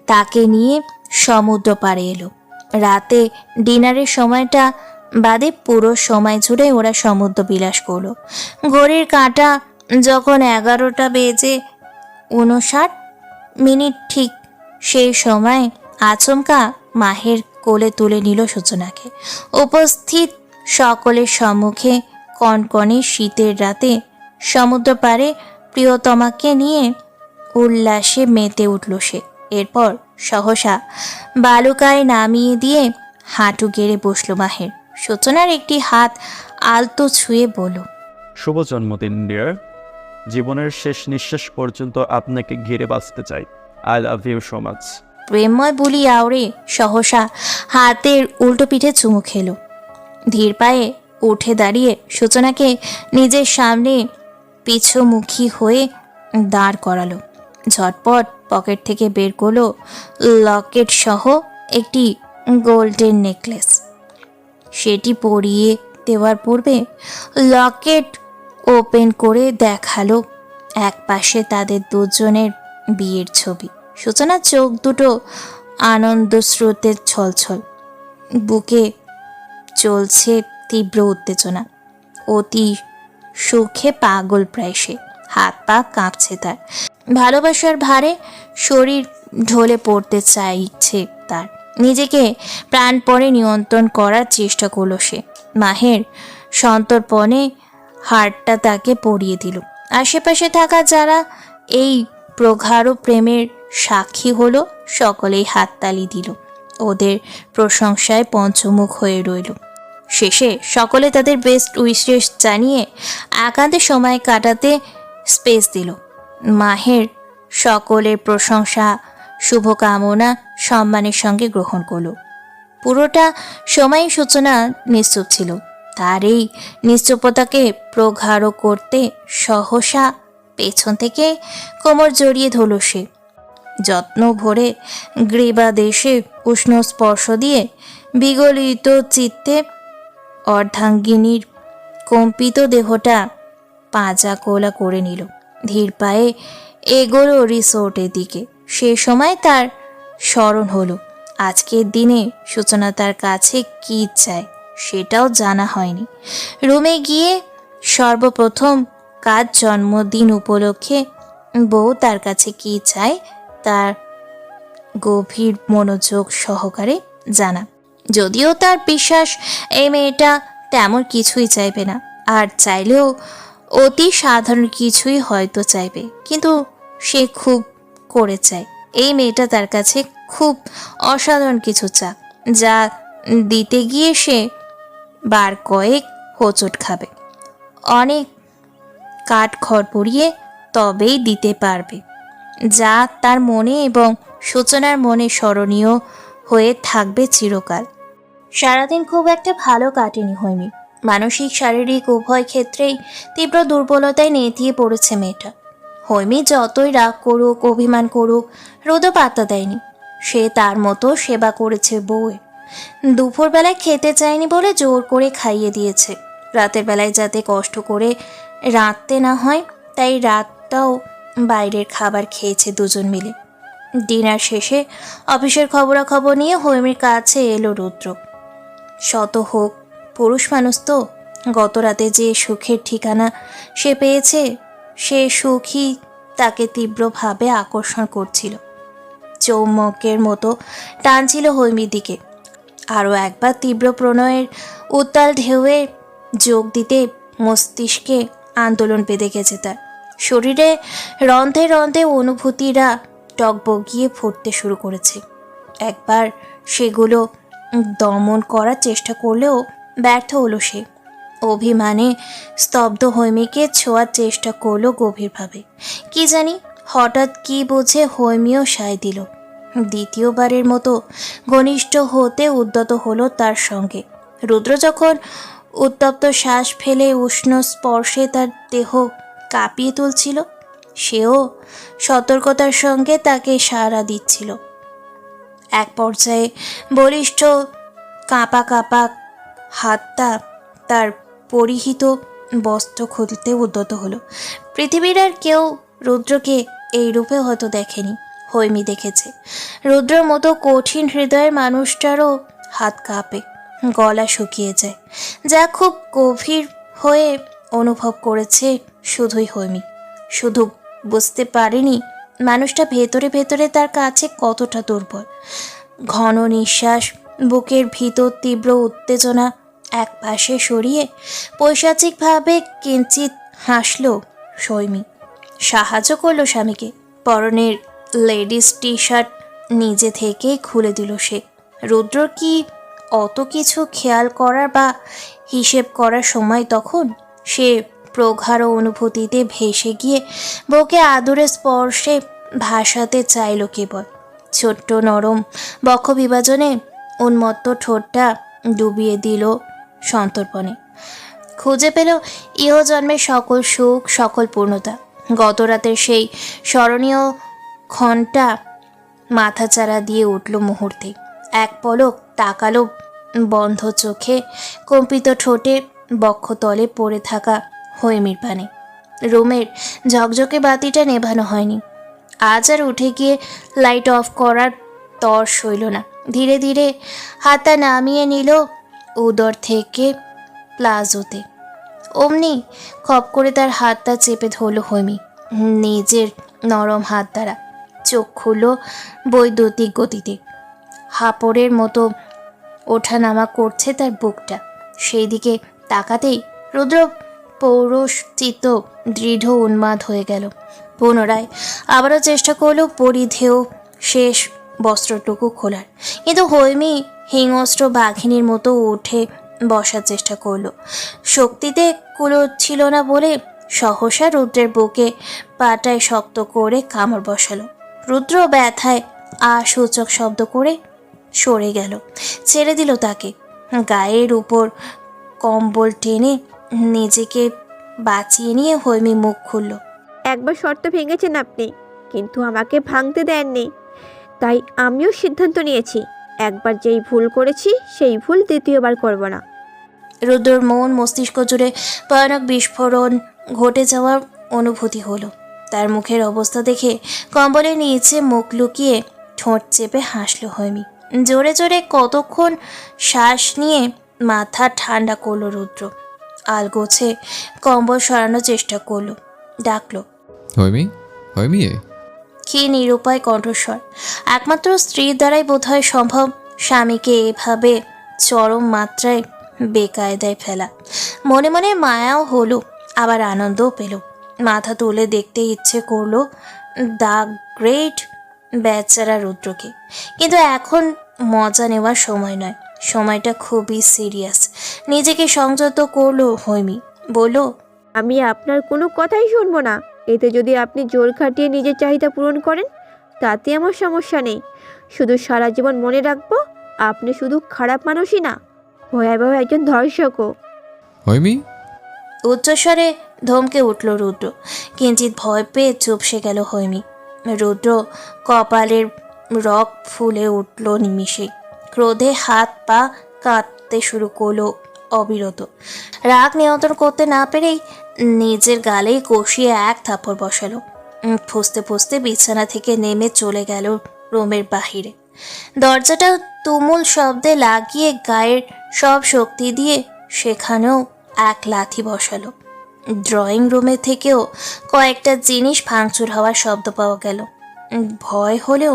তাকে নিয়ে সমুদ্র পাড়ে এলো। রাতে ডিনারের সময়টা বাদে পুরো সময় জুড়ে ওরা সমুদ্র বিলাস করলো। ঘড়ির কাঁটা যখন 11টা বেজে 59 ঠিক সেই সময় আচমকা মাহের কোলে তুলে নিল সূচনাকে। উপস্থিত সকলের সম্মুখে কনকনে শীতের রাতে সমুদ্র পাড়ে প্রিয়তমাকে নিয়ে উল্লাসে মেতে উঠল সে। এরপর সহসা বালুকায় নামিয়ে দিয়ে হাঁটু গেড়ে বসল মাহের। সূচনার একটি হাত আলতো ছুঁয়ে বলল, শুভ জন্মদিন ডিয়ার। জীবনের শেষ নিঃশ্বাস পর্যন্ত আপনাকে ঘিরে বাঁচতে চাই। I love you so much. প্রেমময় বুলি আওড়ে সহসা হাতের উল্টো পিঠে চুমু খেল। ধীর পায়ে উঠে দাঁড়িয়ে সূচনাকে নিজের সামনে পিছুমুখী হয়ে দাঁড় করালো। ঝটপট পকেট থেকে বের করলো লকেট সহ একটি গোল্ডেন নেকলেস। সেটি পরিয়ে দেওয়ার পূর্বে লকেট ওপেন করে দেখালো এক পাশে তাদের দুজনের বিয়ের ছবি। সূচনার চোখ দুটো আনন্দ স্রোতের ছলছল। বুকে চলছে তীব্র উত্তেজনা। অতি সুখে পাগল প্রায় সে। হাত পা কাঁপছে তার। ভালোবাসার ভারে শরীর ঢলে পড়তে চাইছে তার। নিজেকে প্রাণপণে নিয়ন্ত্রণ করার চেষ্টা করলো সে। মাহের সন্তর্পণে হারটা তাকে পরিয়ে দিল। আশেপাশে থাকা যারা এই প্রগাঢ় প্রেমের সাক্ষী হলো সকলেই হাততালি দিল। ওদের প্রশংসায় পঞ্চমুখ হয়ে রইল। শেষে সকলে তাদের বেস্ট উইশেস জানিয়ে একান্তে সময় কাটাতে স্পেস দিল। মাহের সকলের প্রশংসা, শুভকামনা সম্মানের সঙ্গে গ্রহণ করল। পুরোটা সময় সূচনা নিশ্চুপ ছিল। তার এই নিশ্চুপতাকে প্রগাঢ় করতে সহসা পেছন থেকে কোমর জড়িয়ে ধরল সে। যত্ন ভরে গ্রীবাদেশে উষ্ণ স্পর্শ দিয়ে বিগলিত চিত্তে অর্ধাঙ্গিনীর কম্পিত দেহটা পাঁজা কোলা করে নিল। ধীর পায়ে এগোলো রিসোর্টের দিকে। সে সময় তার স্মরণ হলো আজকের দিনে সূচনা তার কাছে কি চায় সেটাও জানা হয়নি। রুমে গিয়ে সর্বপ্রথম কাজ জন্মদিন উপলক্ষে বউ তার কাছে কি চায় তার গভীর মনোযোগ সহকারে জানা। যদিও তার বিশ্বাস এই মেয়েটা তেমন কিছুই চাইবে না, আর চাইলেও অতি সাধারণ কিছুই হয়তো চাইবে, কিন্তু সে খুব করে চায় এই মেয়েটা তার কাছে খুব অসাধারণ কিছু চাক, যা দিতে গিয়ে সে বার কয়েক হোঁচট খাবে, অনেক কাঠ খড় পড়িয়ে তবেই দিতে পারবে, যা তার মনে এবং সূচনার মনে স্মরণীয় হয়ে থাকবে চিরকাল। সারাদিন খুব একটা ভালো কাটেনি হৈমি। মানসিক শারীরিক উভয় ক্ষেত্রেই তীব্র দুর্বলতায় নেতিয়ে পড়েছে মেয়েটা। হৈমি যতই রাগ করুক, অভিমান করুক, রোদও পাত্তা দেয়নি। সে তার মতো সেবা করেছে বউয়ের। দুপুরবেলায় খেতে চায়নি বলে জোর করে খাইয়ে দিয়েছে। রাতের বেলায় যাতে কষ্ট করে রাঁধতে না হয় তাই রাতটাও বাইরের খাবার খেয়েছে দুজন মিলে। ডিনার শেষে অফিসের খবরাখবর নিয়ে হৈমির কাছে এলো রুদ্র। শত হোক, পুরুষ মানুষ তো, গত রাতে যে সুখের ঠিকানা সে পেয়েছে, সে সুখই তাকে তীব্রভাবে আকর্ষণ করছিল। চৌম্বকের মতো টানছিল হৈমির দিকে। আরও একবার তীব্র প্রণয়ের উত্তাল ঢেউয়ে যোগ দিতে মস্তিষ্কে আন্দোলন বেঁধে গেছে তার। শরীরে রন্ধ্রে রন্ধ্রে অনুভূতিরা টগবগিয়ে ফুটতে শুরু করেছে। একবার সেগুলো দমন করার চেষ্টা করলেও ব্যর্থ হলো সে। অভিমানে স্তব্ধ হৈমিকে ছোঁয়ার চেষ্টা করলো গভীরভাবে। কি জানি হঠাৎ কি বুঝে হৈমিও সায় দিল। দ্বিতীয়বারের মতো ঘনিষ্ঠ হতে উদ্যত হলো তার সঙ্গে। রুদ্র যখন উত্তপ্ত শ্বাস ফেলে উষ্ণ স্পর্শে তার দেহ কাঁপিয়ে তুলছিল, সেও সতর্কতার সঙ্গে তাকে সাড়া দিচ্ছিল। এক পর্যায়ে বলিষ্ঠ কাঁপা কাঁপা হাতটা তার পরিহিত বস্ত্র খুলতে উদ্যত হলো। পৃথিবীর আর কেউ রুদ্রকে এই রূপে হয়তো দেখেনি। হৈমি দেখেছে। রুদ্রর মতো কঠিন হৃদয়ের মানুষটারও হাত কাঁপে, গলা শুকিয়ে যায়, যা খুব গভীর হয়ে অনুভব করেছে শুধুই হৈমি। শুধু বুঝতে পারেনি মানুষটা ভেতরে ভেতরে তার কাছে কতটা দুর্বল। ঘন নিঃশ্বাস, বুকের ভিতর তীব্র উত্তেজনা এক পাশে সরিয়ে পৈশাচিকভাবে কিঞ্চিত হাসল হৈমি। সাহায্য করলো স্বামীকে। পরনের লেডিস টি শার্ট নিজে থেকেই খুলে দিল সে। রুদ্র কি অত কিছু খেয়াল করার বা হিসেব করার সময় তখন? সে প্রগাঢ় অনুভূতিতে ভেসে গিয়ে বউকে আদরে স্পর্শে ভাসাতে চাইল কেবল। ছোট্ট নরম বক্ষ বিভাজনে উন্মত্ত ঠোঁটটা ডুবিয়ে দিল সন্তর্পণে। খুঁজে পেল ইহজন্মের সকল সুখ, সকল পূর্ণতা। গত রাতের সেই স্মরণীয় ক্ষণটা মাথাচাড়া দিয়ে উঠল মুহূর্তে। এক পলক তাকালো বন্ধ চোখে, কম্পিত ঠোঁটে বক্ষতলে পড়ে থাকা হৈমির পানে। রুমের ঝকঝকে বাতিটা নেভানো হয়নি। আজ আর উঠে গিয়ে লাইট অফ করার তর সইল না। ধীরে ধীরে হাতটা নামিয়ে নিল উদর থেকে প্লাজোতে। অমনি খপ করে তার হাতটা চেপে ধরল হৈমি নিজের নরম হাত দ্বারা। চোখ খুলল বৈদ্যুতিক গতিতে। হাঁপড়ের মতো ওঠানামা করছে তার বুকটা। সেই দিকে তাকাতেই রুদ্র পৌরুষচিত্ত দৃঢ় উন্মাদ হয়ে গেল। পুনরায় আবারও চেষ্টা করলো পরিধেয় শেষ বস্ত্রটুকু খোলার, কিন্তু হৈমি হিংস্র বাঘিনীর মতো উঠে বসার চেষ্টা করলো। শক্তিতে কুলোচ্ছিল না বলে সহসা রুদ্রের বুকে পাটায় শক্ত করে কামড় বসালো। রুদ্র ব্যথায় সূচক শব্দ করে সরে গেল, ছেড়ে দিল তাকে। গায়ের উপর কম্বল টেনে নিজেকে বাঁচিয়ে নিয়ে হৈমি মুখ খুলল। একবার শর্ত ভেঙেছেন আপনি, কিন্তু আমাকে ভাঙতে দেননি। তাই আমিও সিদ্ধান্ত নিয়েছি, একবার যেই ভুল করেছি সেই ভুল দ্বিতীয়বার করব না। রুদ্রর মন মস্তিষ্ক জুড়ে ভয়ানক বিস্ফোরণ ঘটে যাওয়ার অনুভূতি হলো। তার মুখের অবস্থা দেখে কম্বলের নিচে মুখ লুকিয়ে ঠোঁট চেপে হাসল হৈমি। জোরে জোরে কতক্ষণ শ্বাস নিয়ে মাথা ঠান্ডা করলো রুদ্র। আলগোছে কম্বল সরানোর চেষ্টা করলো, ডাকলো, হৈমি, হৈমি। কি নিরুপায় কণ্ঠস্বর। একমাত্র স্ত্রীর দ্বারাই বোধহয় সম্ভব স্বামীকে এভাবে চরম মাত্রায় বেকায়দায় ফেলা। মনে মনে মায়াও হলো, আবার আনন্দও পেল। মাথা তুলে দেখতে ইচ্ছে করলো দ্য গ্রেট বেচারা রুদ্রকে। কিন্তু এখন মজা নেওয়ার সময় নয়, সময়টা খুবই সিরিয়াস। নিজেকে সংযত করলো হৈমি, বলল, আমি আপনার কোনো কথাই শুনবো না। এতে যদি আপনি জোর খাটিয়ে নিজের চাহিদা পূরণ করেন তাতে আমার সমস্যা নেই। শুধু সারা জীবন মনে রাখবো আপনি শুধু খারাপ মানুষই না, ভয়াবহ একজন ধর্ষকও। হৈমি। উচ্চস্বরে ধমকে উঠল রুদ্র। কিঞ্চিত ভয় পেয়ে চুপসে গেল হৈমি। রুদ্র কপালের রক ফুলে উঠল নিমিষে। ক্রোধে হাত পা কাঁপতে শুরু করলো অবিরত। রাগ নিয়ন্ত্রণ করতে না পেরেই নিজের গালেই কষিয়ে এক থাপ্পড় বসালো। ফুঁসতে ফুঁসতে বিছানা থেকে নেমে চলে গেল রুমের বাহিরে। দরজাটা তুমুল শব্দে লাগিয়ে গায়ের সব শক্তি দিয়ে সেখানেও এক লাথি বসালো। ড্রয়িং রুমে থেকেও কয়েকটা জিনিস ভাঙচুর হওয়ার শব্দ পাওয়া গেল। ভয় হলেও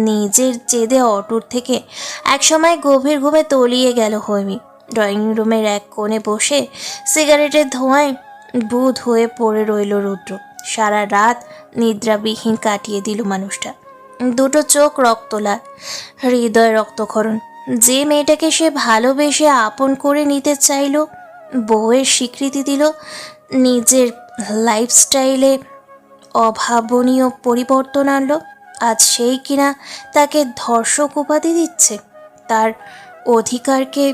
নিজের জেদে অটুট থেকে একসময় গভীর ঘুমে তলিয়ে গেল হৈমি। ড্রয়িং রুমের এক কোণে বসে সিগারেটের ধোঁয়ায় বুঁদ হয়ে পড়ে রইল রুদ্র। সারা রাত নিদ্রাবিহীন কাটিয়ে দিল মানুষটা। দুটো চোখ রক্তলাল, হৃদয় রক্তক্ষরণ। যে মেয়েটাকে সে ভালোবেসে আপন করে নিতে চাইল, বউয়ের স্বীকৃতি দিল, নিজের লাইফস্টাইলে অভাবনীয় পরিবর্তন আনলো, আজ সেই কিনা তাকে ধর্ষক উপাধি দিচ্ছে, তার অধিকারকে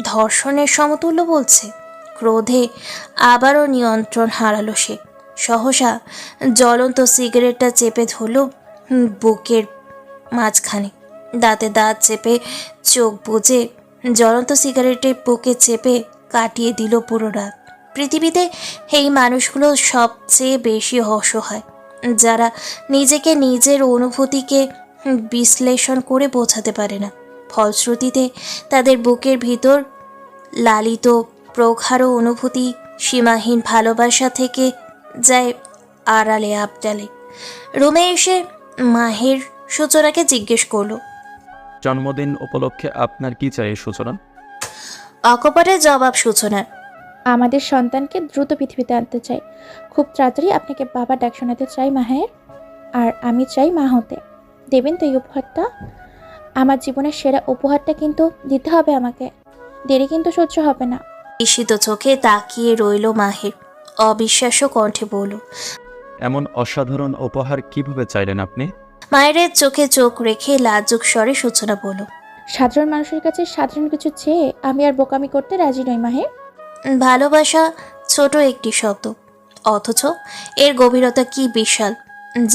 ধর্ষণের সমতুল্য বলছে। ক্রোধে আবারও নিয়ন্ত্রণ হারালো সে। সহসা জ্বলন্ত সিগারেটটা চেপে ধরল বুকের মাঝখানে। দাঁতে দাঁত চেপে চোখ বুজে জ্বলন্ত সিগারেটের বুকে চেপে কাটিয়ে দিল পুরো রাত। পৃথিবীতে এই মানুষগুলো সবচেয়ে বেশি অসহায়, যারা নিজেকে নিজের অনুভূতিকে বিশ্লেষণ করে বোঝাতে পারে না। ফলশ্রুতিতে তাদের বুকের ভিতর লালিত প্রগাঢ় অনুভূতি সীমাহীন ভালোবাসা থেকে যায় আড়ালে আবডালে। রুমে এসে মাহের সূচনাকে জিজ্ঞেস করলো, জন্মদিন উপলক্ষে আপনার কি চাই সূচনা? অকপটে জবাব সূচনার। আমাদের সন্তানকে দ্রুত পৃথিবীতে আনতে চাই। খুব তাড়াতাড়ি আপনাকে বাবা ডাক শোনাতে চাই মাহের। আর আমি চাই মা হতে। দেবেন তো এই উপহারটা? আমার জীবনের সেরা উপহারটা কিন্তু দিতে হবে আমাকে। দেরি কিন্তু সহ্য হবে না। ঈষিত চোখে তাকিয়ে রইল মাহের। অবিশ্বাস্য কণ্ঠে বলল, এমন অসাধারণ উপহার কিভাবে চাইলেন আপনি? মায়ের চোখে চোখ রেখে লাজুক স্বরে সূচনা বলল, সাধারণ মানুষের কাছে সাধারণ কিছু চেয়ে আমি আর বোকামি করতে রাজি নই মাহের। ভালোবাসা ছোট একটি শব্দ, অথচ এর গভীরতা কি বিশাল।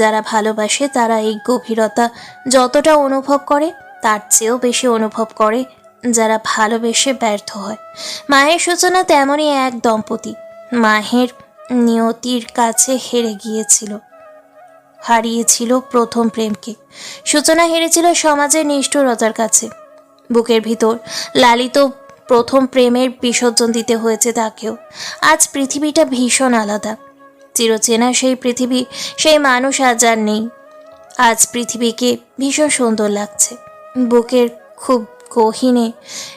যারা ভালোবাসে তারা এই গভীরতা যতটা অনুভব করে তার চেয়েও বেশি অনুভব করে যারা ভালোবেসে ব্যর্থ হয়। মায়ের সূচনা তেমনই এক দম্পতি। মাহের নিয়তির কাছে হেরে গিয়েছিল, হারিয়েছিল প্রথম প্রেমকে। সূচনা হেরেছিল সমাজের নিষ্ঠুরতার কাছে। বুকের ভিতর লালিত প্রথম প্রেমের বিসর্জন দিতে হয়েছে তাকেও। আজ পৃথিবীটা ভীষণ আলাদা। চিরচেনা সেই পৃথিবী, সেই মানুষ আজ আর নেই। আজ পৃথিবীকে ভীষণ সুন্দর লাগছে। বুকের খুব গহীনে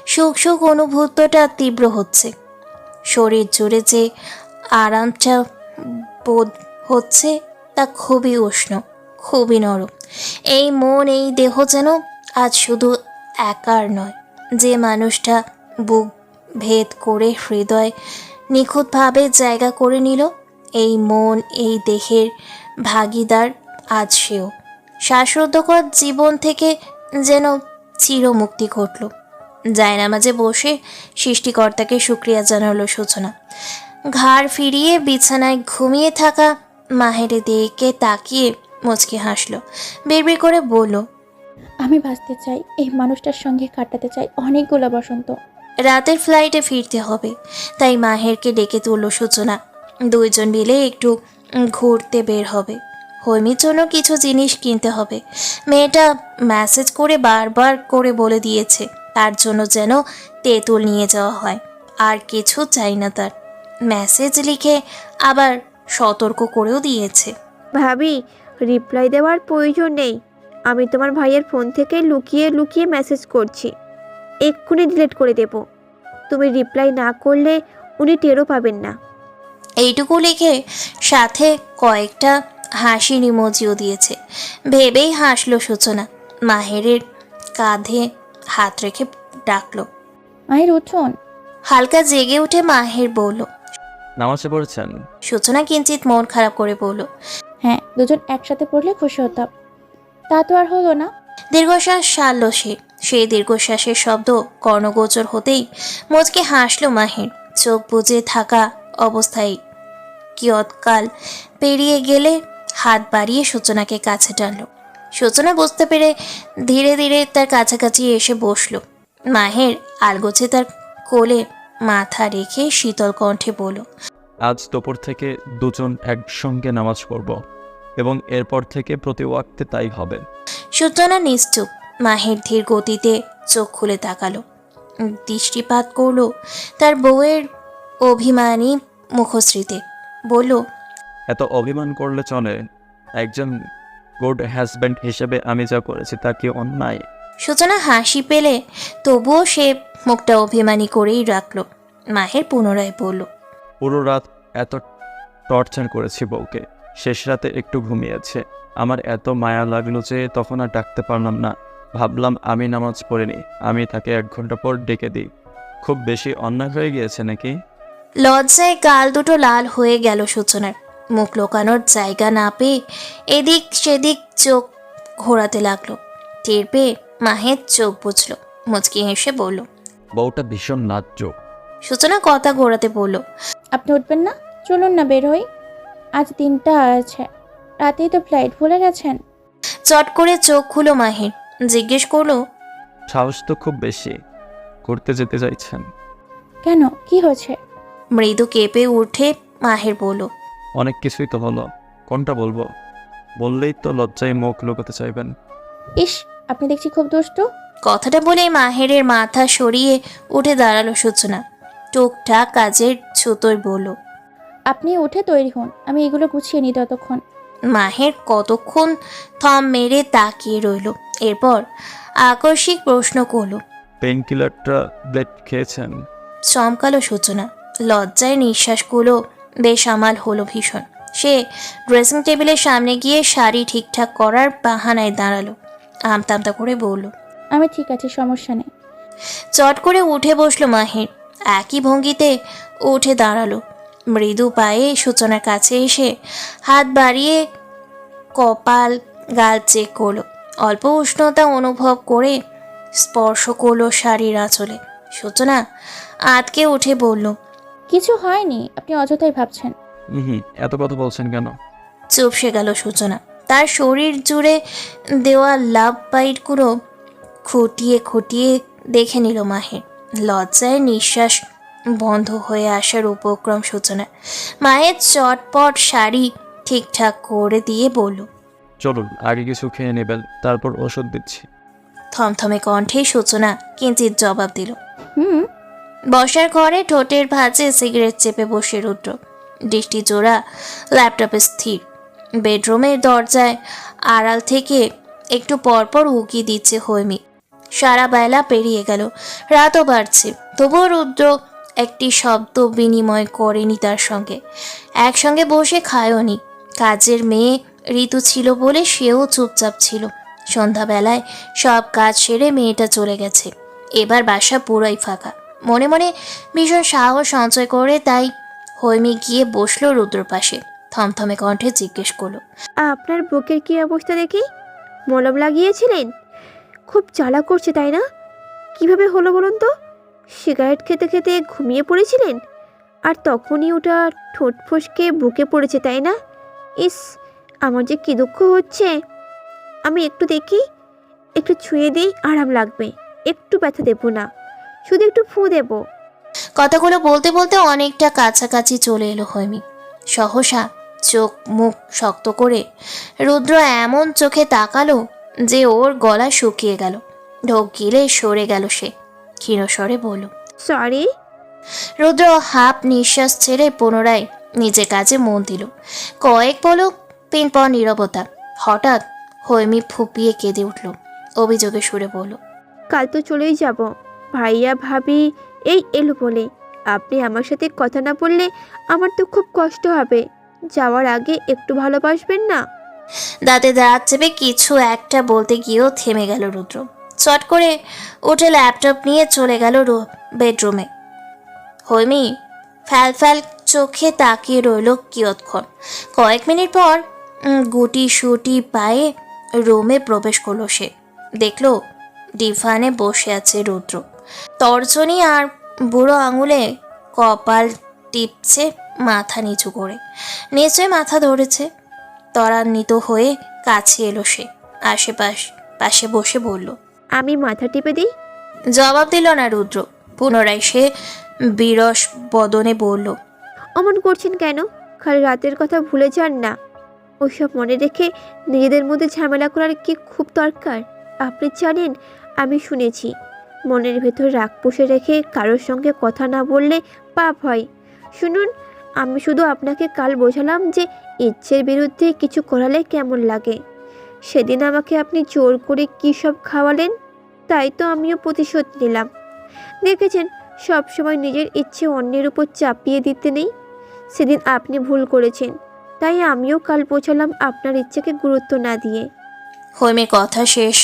সুখ সুখ অনুভূতটা তীব্র হচ্ছে। শরীর জুড়ে যে আরামটা বোধ হচ্ছে তা খুবই উষ্ণ, খুবই নরম। এই মন, এই দেহ যেন আজ শুধু একার নয়। যে মানুষটা বুক ভেদ করে হৃদয় নিখুঁতভাবে জায়গা করে নিল, এই মন, এই দেহের ভাগিদার আজ সেও। শ্বাসরুদ্ধকর জীবন থেকে যেন চিরমুক্তি ঘটল। জায়নামাজে বসে সৃষ্টিকর্তাকে শুক্রিয়া জানালো সূচনা। ঘাড় ফিরিয়ে বিছানায় ঘুমিয়ে থাকা মাহেরের দিকে তাকিয়ে মুচকি হাসলো। বিড়বিড় করে বলল, আমি বাঁচতে চাই, এই মানুষটার সঙ্গে কাটাতে চাই অনেকগুলো বসন্ত। রাতের ফ্লাইটে ফিরতে হবে, তাই মাহেরকে ডেকে তুলল সূচনা। দুইজন মিলে একটু ঘুরতে বের হবে। হৈমির জন্য কিছু জিনিস কিনতে হবে। মেয়েটা মেসেজ করে বারবার করে বলে দিয়েছে তার জন্য যেন তেঁতুল নিয়ে যাওয়া হয়। আর কিছু চাই না তার। মেসেজ লিখে আবার সতর্ক করেও দিয়েছে, ভাবি, রিপ্লাই দেওয়ার প্রয়োজন নেই। আমি তোমার ভাইয়ের ফোন থেকে লুকিয়ে লুকিয়ে মেসেজ করছি। এক্ষুনি ডিলিট করে দেব। তুমি রিপ্লাই না করলে উনি টেরও পাবেন না। এইটুকু লিখে সাথে কয়েকটা হাসির ইমোজিও দিয়েছে। ভেবেই হাসলো সূচনা। মাহেরের কাঁধে হাত রেখে ডাকলো, মায়ের উঠুন। হালকা জেগে উঠে মাহের বলল। নামাজে পড়েছেন? সূচনা কিঞ্চিত মন খারাপ করে বলল, হ্যাঁ, দুজন একসাথে পড়লে খুশি হতাম। তা তো আর হলো না। দীর্ঘশ্বাস সারল সে। সেই দীর্ঘশ্বাসের শব্দ কর্ণগোচর হতেই মুচকে হাসলো মাহের। চোখ বুজে থাকা অবস্থায় কিয়ৎকাল পেরিয়ে গেলে হাত বাড়িয়ে সূচনাকে কাছে টানলো। সূচনা বুঝতে পেরে ধীরে ধীরে তার কাছাকাছি এসে বসলো। মাহের আলগোছে তার কোলে মাথা রেখে শীতল কণ্ঠে বলল, আজ দুপুর থেকে দুজন একসঙ্গে নামাজ পড়ব। এবং এরপর থেকে প্রতি ওয়াক্তে তাই হবে। সূচনা নিশ্চুপ। মাহের ধীর গতিতে চোখ খুলে তাকালো, দৃষ্টিপাত করলো তার বউয়ের অভিমানী মুখশ্রীতে। বলল, এত অভিমান করলে চলে? একজন গুড হাজব্যান্ড হিসেবে আমি যা করেছি তা কি অন্যায়? সূচনা হাসি পেলে তবুও সে মুখটা অভিমানী করেই রাখলো। মাহের পুনরায় বলল, পুরো রাত এত টর্চার করেছি বউকে, শেষ রাতে একটু ঘুমিয়েছে। আমার এত মায়া লাগলো যে তখন আর ডাকতে পারলাম না। ভাবলাম আমি নামাজ পড়িনি, আমি তাকে 1 ঘন্টা পর ডেকে দিই। খুব বেশি অন্যায় হয়ে গিয়েছে নাকি? লজ্জায় গাল দুটো লাল হয়ে গেল সূচনার। মুখ লোকানোর জায়গা না পেয়ে এদিক সেদিক চোখ ঘোরাতে লাগলো। টের পেয়ে মাহের চোখ বুঝল, মুচকি হেসে বলল। বউটা ভীষণ লাজ্জুক। সূচনা কথা ঘোরাতে বলল, আপনি উঠবেন না? চলুন না বের হই, আজ দিনটা আছে, রাতেই তো ফ্লাইট ভুলে গেছেন। চট করে চোখ খুলো মাহের, জিজ্ঞেস করলো, সাহস তো খুব বেশি, ঘুরতে যেতে চাইছেন? কেন, কি হয়েছে? মৃদু কেঁপে উঠে মাহের বলল, অনেক কিছুই তো হলো, কোনটা বলবো? বললেই তো লজ্জায় মুখ লুকোতে চাইবেন। ইস, আপনি দেখছি খুব দুষ্টু। কথাটা বলেই মাহেরের মাথা সরিয়ে উঠে দাঁড়ালো সূচনা। টুকটাক কাজের ছুতোয় বলল। আপনি উঠে তৈরি হন, আমি এগুলো গুছিয়ে নিই ততক্ষণ। মাহের কতক্ষণ থম মেরে তাকিয়ে রইল, এরপর আকস্মিক প্রশ্ন করলো। পেন কিলারটা ব্লেড খেয়েছেন? চমকালো সূচনা। লজ্জায় নিঃশ্বাসগুলো বেসামাল হলো ভীষণ। সে ড্রেসিং টেবিলের সামনে গিয়ে শাড়ি ঠিকঠাক করার বাহানায় দাঁড়ালো। আমতামতা করে বলল, আমি ঠিক আছি, সমস্যা নেই। চট করে উঠে বসলো মাহের। একই ভঙ্গিতে উঠে দাঁড়ালো। মৃদু পায়ে সূচনার কাছে এসে হাত বাড়িয়ে কপাল গাল চেক করলো। অল্প উষ্ণতা অনুভব করে স্পর্শ করলো শাড়ির আঁচলে। সূচনা আতকে উঠে বলল, কিছু হয়নি, আপনি অযথাই ভাবছেন। এত কথা বলছেন কেন? চুপসে গেল সূচনা। তার শরীর জুড়ে দেওয়া লাভ বাইটগুলো খুঁটিয়ে খুঁটিয়ে দেখে নিল মাহের। লজ্জায় নিঃশ্বাস বন্ধ হয়ে আসার উপক্রম সূচনা। মায়ের চটপট শাড়ি ঠিকঠাক করে দিয়ে বলল, চলুন আগে কিছু খেয়ে নেবেন, তারপর ওষুধ দিচ্ছি। থমথমে কণ্ঠে সূচনা কিঞ্চিত জবাব দিল। হুম। বসার ঘরে ঠোঁটের ভাঁজে সিগারেট চেপে বসে রুদ্র, দৃষ্টি জোড়া ল্যাপটপে স্থির। বেডরুমের দরজায় আড়াল থেকে একটু পরপর উকি দিচ্ছে হৈমি। সারা বেলা পেরিয়ে গেল, রাতও বাড়ছে, তবুও রুদ্র একটি শব্দ বিনিময় করেনি তার সঙ্গে। একসঙ্গে বসে খায়ওনি। কাজের মেয়ে ঋতু ছিল বলে সেও চুপচাপ ছিল। সন্ধ্যাবেলায় সব কাজ সেরে মেয়েটা চলে গেছে। এবার বাসা পুরোই ফাঁকা। মনে মনে ভীষণ সাহস সঞ্চয় করে তাই হৈমি গিয়ে বসলো রুদ্রর পাশে। থমথমে কণ্ঠে জিজ্ঞেস করলো, আপনার বুকের কি অবস্থা দেখি? মলম লাগিয়েছিলেন? খুব জ্বালা করছে তাই না? কিভাবে হলো বলুন তো? সিগারেট খেতে খেতে ঘুমিয়ে পড়েছিলেন আর তখনই ওটা ঠোঁট ফসকে বুকে পড়েছে তাই না? ইস, আমার যে কি দুঃখ হচ্ছে। আমি একটু দেখি, একটু ছুঁয়ে দিই, আরাম লাগবে। একটু ব্যথা দেবো না, শুধু একটু ফু দেবো। কথাগুলো বলতে বলতে অনেকটা কাছাকাছি চলে এলো হৈমি। সহসা চোখ মুখ শক্ত করে রুদ্র এমন চোখে তাকালো যে ওর গলা শুকিয়ে গেল। ঢোক গিলে সরে গেল সে। ক্ষীণস্বরে বলল, সরি। রুদ্র হাফ নিঃশ্বাস ছেড়ে পুনরায় নিজের কাজে মন দিল। কয়েক পলক পিনপর নীরবতা। হঠাৎ হৈমি ফুপিয়ে কেঁদে উঠল। অভিযোগে সুরে বলল, কাল তো চলেই যাব। ভাইয়া ভাবি এই এলো বলে আপনি আমার সাথে কথা না বললে আমার তো খুব কষ্ট হবে। যাওয়ার আগে একটু ভালোবাসবেন না? দাঁতে দাঁত চেপে কিছু একটা বলতে গিয়েও থেমে গেল রুদ্র। চট করে উঠে ল্যাপটপ নিয়ে চলে গেল বেডরুমে। হৈমি ফ্যাল ফ্যাল চোখে তাকিয়ে রইল কিয়ৎক্ষণ। কয়েক মিনিট পর গুটি সুটি পায়ে রুমে প্রবেশ করলো সে। দেখলো ডিভানে বসে আছে রুদ্র। তর্জনী আর বুড়ো আঙুলে কপাল টিপছে মাথা নিচু করে। নিশ্চয় মাথা ধরেছে। ত্বরান্বিত হয়ে কাছে এলো সে। পাশে বসে বলল, আমি মাথা টিপে দিই? জবাব দিল না রুদ্র। পুনরায় সে বিরস বদনে বলল, অমন করছেন কেন? কাল রাতের কথা ভুলে যান না। ওসব মনে রেখে নিজেদের মধ্যে ঝামেলা করার কি খুব দরকার? আপনি জানেন, আমি শুনেছি মনের ভেতর রাগ পুষে রেখে কারোর সঙ্গে কথা না বললে পাপ হয়। শুনুন, আমি শুধু আপনাকে কাল বোঝালাম যে ইচ্ছের বিরুদ্ধে কিছু করালে কেমন লাগে। সেদিন আমাকে আপনি জোর করে কী সব খাওয়ালেন, তাই তো আমিও প্রতিশোধ নিলাম। দেখেছেন, সব সময় নিজের ইচ্ছে অন্যের উপর চাপিয়ে দিতে নেই। সেদিন আপনি ভুল করেছেন, তাই আমিও কাল বোঝালাম আপনার ইচ্ছেকে গুরুত্ব না দিয়ে। হৈমি কথা শেষ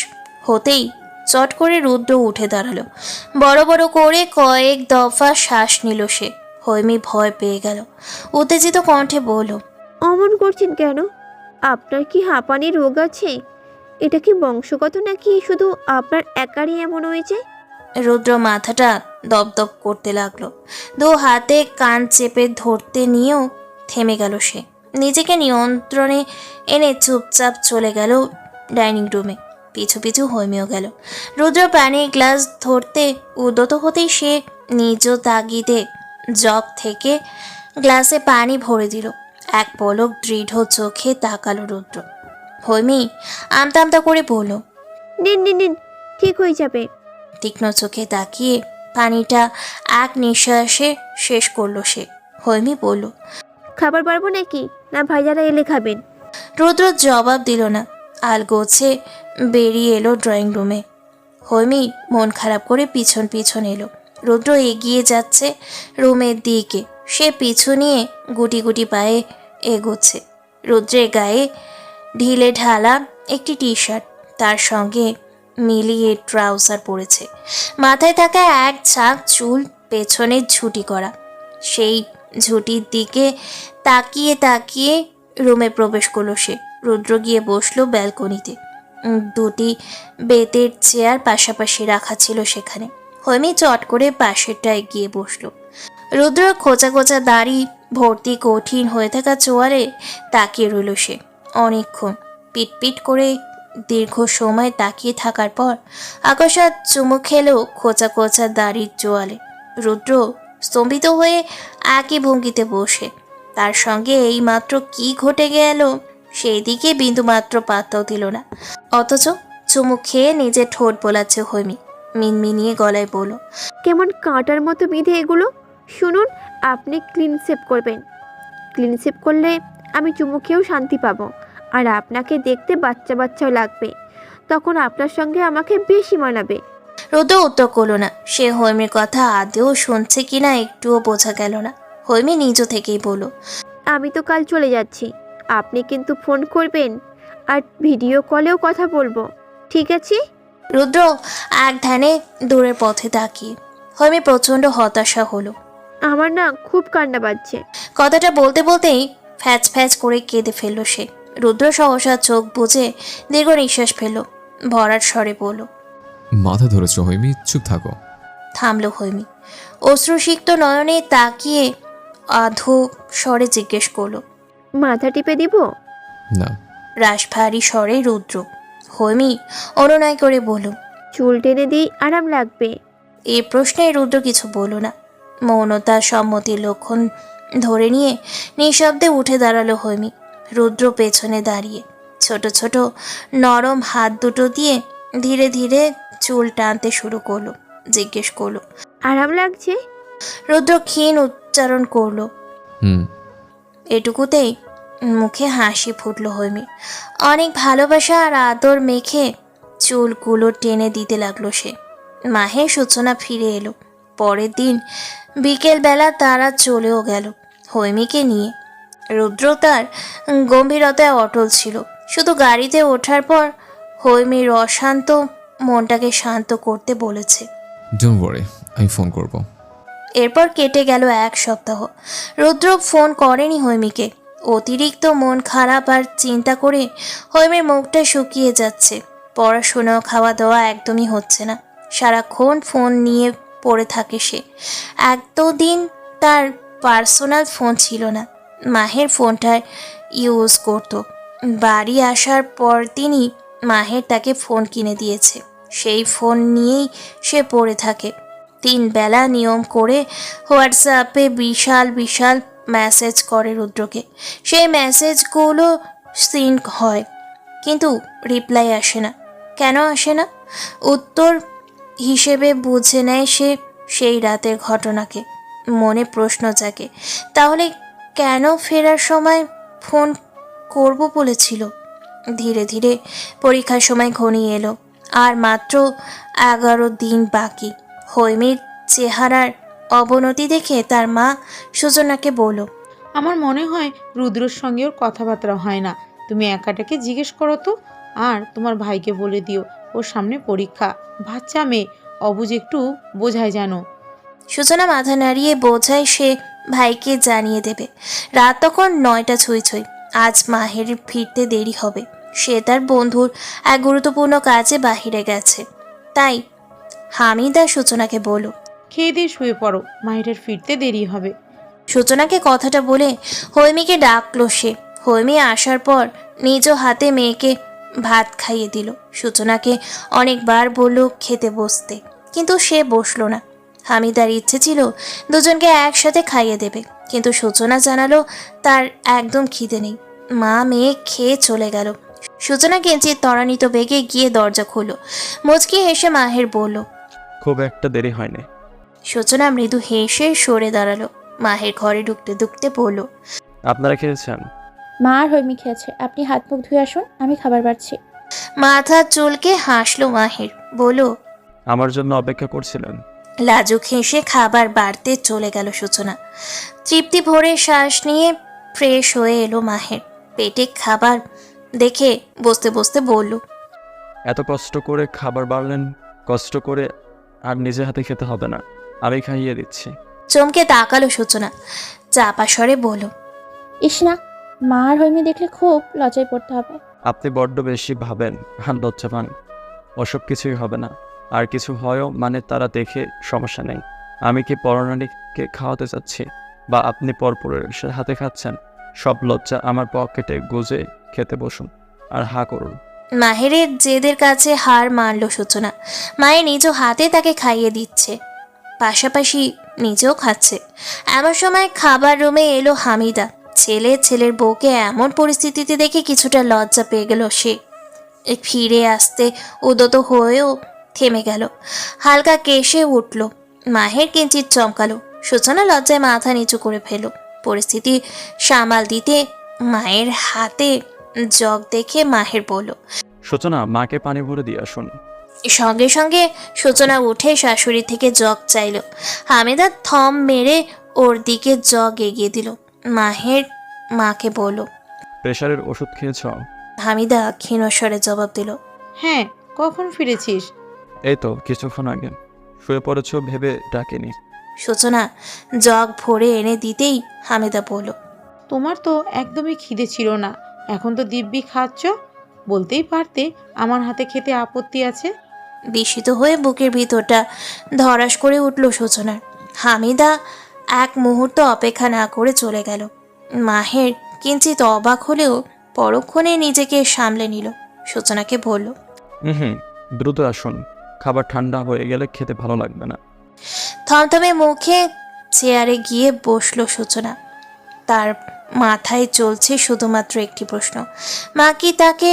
হতেই চট করে রুদ্র উঠে দাঁড়ালো। বড় বড় করে কয়েক দফা শ্বাস নিল সে। হৈমি ভয় পেয়ে গেল, উত্তেজিত কণ্ঠে বলল, অমন করছেন কেন? আপনার কি হাঁপানি রোগ আছে? এটা কি বংশগত নাকি শুধু আপনার একারই এমন হয়েছে? রুদ্র মাথাটা দপদপ করতে লাগলো। দু হাতে কান চেপে ধরতে নিয়েও থেমে গেল সে। নিজেকে নিয়ন্ত্রণে এনে চুপচাপ চলে গেল ডাইনিং রুমে। পিছু পিছু হৈমিও গেল। রুদ্র পানির গ্লাস ধরতে উদ্যত হতেই সে নিজ তাগিদে জগ থেকে গ্লাসে পানি ভরে দিল। এক পলক দৃঢ় চোখে তাকালো রুদ্র। হৈমি আমতা আমতা করে বলল, নিন নিন নিন, ঠিক হয়ে যাবে। তীক্ষ্ণ চোখে তাকিয়ে পানিটা এক নিঃশ্বাসে শেষ করলো সে। হৈমি বলল, খাবার পারবো নাকি, না ভাইজারা এলে খাবেন? রুদ্র জবাব দিল না। আলগোছে বেরিয়ে এলো ড্রয়িং রুমে। হৈমি মন খারাপ করে পিছন পিছন এলো। রুদ্র এগিয়ে যাচ্ছে রুমের দিকে। সে পিছু নিয়ে গুটি গুটি পায়ে এগোচ্ছে। রুদ্রের গায়ে ঢিলে ঢালা একটি টি শার্ট, তার সঙ্গে মিলিয়ে ট্রাউজার পরেছে। মাথায় থাকা এক ঝাঁক চুল পেছনে ঝুঁটি করা। সেই ঝুঁটির দিকে তাকিয়ে তাকিয়ে রুমে প্রবেশ করলো সে। রুদ্র গিয়ে বসলো ব্যালকনিতে। দুটি বেতের চেয়ার পাশাপাশি রাখা ছিল সেখানে। হৈমি চট করে পাশেরটায় গিয়ে বসলো। রুদ্র খোঁচা খোঁচা দাড়ি ভর্তি কঠিন হয়ে থাকা চোয়ালে তাকিয়ে রইল সে অনেকক্ষণ। পিটপিট করে দীর্ঘ সময় তাকিয়ে থাকার পর আকস্মাৎ চুমু খেলো খোঁচা খোঁচা দাড়ির চোয়ালে। রুদ্র স্তম্ভিত হয়ে একই ভঙ্গিতে বসে। তার সঙ্গে এই মাত্র কি ঘটে গেল সেই দিকে বিন্দুমাত্র পাত্তাও দিল না। অথচ চুমু খেয়ে নিজে ঠোঁট বোলাচ্ছে হৈমি। মিনমিনিয়ে গলায় বলল, কেমন কাঁটার মতো বিঁধে এগুলো। শুনুন, আপনি ক্লিন শেভ করবেন। ক্লিন শেভ করলে আমি চুমু খেয়েও শান্তি পাবো, আর আপনাকে দেখতে বাচ্চা বাচ্চাও লাগবে। তখন আপনার সঙ্গে আমাকে বেশি মানাবে। রুদ্র উত্তর করল না। সে হৈমির কথা আদেও শুনছে কিনা একটুও বোঝা গেল না। হৈমি নিজ থেকেই বলল, আমি তো কাল চলে যাচ্ছি, আপনি কিন্তু ফোন করবেন, আর ভিডিও কলেও কথা বলবো, ঠিক আছে? রুদ্র এক ধ্যানে দূরের পথে তাকিয়ে। হৈমি প্রচণ্ড হতাশা হলো। আমার না খুব কান্না পাচ্ছে। কথাটা বলতে বলতেই ফ্যাচ ফ্যাচ করে কেঁদে ফেলল সে। রুদ্র সহসা চোখ বুজে দীর্ঘ নিঃশ্বাস ফেলল। ভরার স্বরে বলল, মাথা ধরেছ হৈমি, চুপ থাকো। থামল হৈমি। অশ্রুসিক্ত নয়নে তাকিয়ে আধো স্বরে জিজ্ঞেস করল, মাথা টিপে দিব? না। রাশভারী স্বরে রুদ্র। হৈমি অনুনয় করে বলল, চুল টেনে দিই, আরাম লাগবে। এই প্রশ্নে রুদ্র কিছু বলল না। মৌনতা সম্মতির লক্ষণ ধরে নিয়ে নিঃশব্দে উঠে দাঁড়ালো হৈমি। রুদ্র পেছনে দাঁড়িয়ে ছোট ছোট নরম হাত দুটো দিয়ে ধীরে ধীরে চুল টানতে শুরু করলো। জিজ্ঞেস করলো, আরাম লাগছে? রুদ্র ক্ষীণ উচ্চারণ করলো। হুম। এটুকুতেই মুখে হাসি ফুটল হৈমির। অনেক ভালোবাসা আর আদর মেখে চুলগুলো টেনে দিতে লাগলো সে। মাহের সূচনা ফিরে এলো। পরের দিন বিকেলবেলা তারা চলেও গেল হৈমিকে নিয়ে। রুদ্র তার গম্ভীরতায় অটল ছিল। শুধু গাড়িতে ওঠার পর হৈমির অশান্ত মনটাকে শান্ত করতে বলেছে। ডোন্ট ওয়ারি, আমি ফোন করব। এরপর কেটে গেল এক সপ্তাহ। রুদ্র ফোন করেনি হৈমিকে। অতিরিক্ত মন খারাপ আর চিন্তা করে হৈমির মুখটা শুকিয়ে যাচ্ছে। পড়াশোনা খাওয়া দাওয়া একদমই হচ্ছে না। সারাক্ষণ ফোন নিয়ে পড়ে থাকে সে। একদিন তার পার্সোনাল ফোন ছিল না, মাহের ফোনটা ইউজ করত। বাড়ি আসার পর দিনই মাহের তাকে ফোন কিনে দিয়েছে। সেই ফোন নিয়েই সে পড়ে থাকে। 3 বেলা নিয়ম করে হোয়াটসঅ্যাপে বিশাল বিশাল মেসেজ করে রুদ্রকে। সেই মেসেজগুলো সিন হয়, কিন্তু রিপ্লাই আসে না। কেন আসে না? উত্তর হিসেবে বুঝে নেয় সে সেই রাতের ঘটনাকে। মনে প্রশ্ন জাগে, তাহলে কেন ফেরার সময় ফোন করব বলেছিল? ধীরে ধীরে পরীক্ষার সময় ঘনিয়ে এলো, আর মাত্র 11 দিন বাকি। হৈমির চেহারার অবনতি দেখে তার মা সুজনাকে বলল, আমার মনে হয় রুদ্রর সঙ্গে ওর কথাবার্তা হয় না। তুমি একাটাকে জিজ্ঞেস করো তো, আর তোমার ভাইকে বলে দিও ওর সামনে পরীক্ষা। বাচ্চা মেয়ে, অবুঝ একটু বোঝায় জানো। সূচনা মাথা নাড়িয়ে বোঝায় সে ভাইকে জানিয়ে দেবে। রাত তখন 9টা ছুঁই ছুঁই। আজ মাহের ফিরতে দেরি হবে। সে তার বন্ধুর এক গুরুত্বপূর্ণ কাজে বাহিরে গেছে। তাই হামিদা সূচনাকে বলল, খেয়ে দিয়ে শুয়ে পড়ো, মাহিরের ফিরতে দেরি হবে। সূচনাকে কথাটা বলে হৈমিকে ডাকলো সে। হৈমি আসার পর নিজ হাতে মেয়েকে ভাত খাইয়ে দিল। সূচনাকে অনেকবার বলল খেতে বসতে, কিন্তু সে বসলো না। হামিদার ইচ্ছে ছিল দুজনকে একসাথে খাইয়ে দেবে, কিন্তু সূচনা জানালো তার একদম খিদে নেই। মা মেয়ে খেয়ে চলে গেল। সূচনা কিঞ্চিত ত্বরান্বিত বেগে গিয়ে দরজা খুলল। মুচকি হেসে মাহের বলল। খুব একটা দেরি হয়নি। সূচনা মৃদু হেসে সরে দাঁড়ালো। মাহের ঘরে ঢুকতে ঢুকতে বলল, আপনারা খেয়েছেন? মা আর হৈমি খেয়েছে, আপনি হাত মুখ ধুয়ে আসুন, আমি খাবার বাড়ছি। মাথা চুলকে হাসলো মাহের, বলল, আমার জন্য অপেক্ষা করছিলেন? লাজুক হেসে খাবার বাড়তে চলে গেল সূচনা। তৃপ্তি ভরে শ্বাস নিয়ে ফ্রেশ হয়ে এলো মাহের। পেটে খাবার দেখে বসতে বসতে বলল, এত কষ্ট করে খাবার বাড়লেন, কষ্ট করে আর নিজে হাতে খেতে হবে না, আমি খাইয়ে দিচ্ছি। চমকে তাকালো সূচনা, চাপা স্বরে বলল, ইস না, মা আর হৈমি দেখলে খুব লজ্জায় পড়তে হবে। আপনি বড্ড বেশি ভাবেন আর লজ্জা পান। ওসব কিছুই হবে না, আর কিছু হয়ও মানে তারা দেখে সমস্যা নেই। আমি কি পরনারীকে খাওয়াতে চাচ্ছি, বা আপনি পরপুরুষের হাতে খাচ্ছেন? সব লজ্জা আমার পকেটে গুজে খেতে বসুন আর হা করুন। মাহেরের জেদের কাছে হার মানল সূচনা। মায়ের নিজ হাতে তাকে খাইয়ে দিচ্ছে, পাশাপাশি নিজেও খাচ্ছে। এমন সময় খাবার রুমে এলো হামিদা। ছেলের বউকে এমন পরিস্থিতিতে দেখে কিছুটা লজ্জা পেয়ে গেল সে। ফিরে আসতে উদ্যত হয়েও থেমে গেল। হালকা কেশে উঠল। মাহের কিঞ্চিত চমকালো। সূচনা লজ্জায় মাথা নিচু করে ফেল। পরিস্থিতি সামাল দিতে মায়ের হাতে জগ দেখে মাহের বলল, সূচনা, মাকে পানি ভরে দিয়ে আসুন। সঙ্গে সঙ্গে সূচনা উঠে শাশুড়ি থেকে জগ চাইল। হামিদা থম মেরে ওর দিকে জগ এগিয়ে দিল। মাহের মাকে বলল। প্রেশারের ওষুধ খেয়েছ? হামিদা ক্ষীণস্বরে জবাব দিল, হ্যাঁ, কখন ফিরেছিস? এই তো কিছুক্ষণ আগে। শুয়ে পড়েছ ভেবে ডাকিনি। সূচনা জগ ভরে এনে দিতেই হামিদা বলল, তোমার তো একদমই খিদে ছিল না, এখন তো দিব্যি খাচ্ছ। বলতেই পারতে আমার হাতে খেতে আপত্তি আছে। বিস্মিত হয়ে বুকের ভিতরটা ধরাস করে উঠল সূচনার। হামিদা এক মুহূর্ত অপেক্ষা না করে চলে গেল। মাহের কিঞ্চিত অবাক হলেও পরক্ষণে নিজেকে সামলে নিল। সূচনাকে বলল, হুম, দ্রুত আসুন, খাবার ঠান্ডা হয়ে গেলে খেতে ভালো লাগবে না। থমথমে মুখে চেয়ারে গিয়ে বসলো সূচনা। তার মাথায় চলছে শুধুমাত্র একটি প্রশ্ন, মা কি তাকে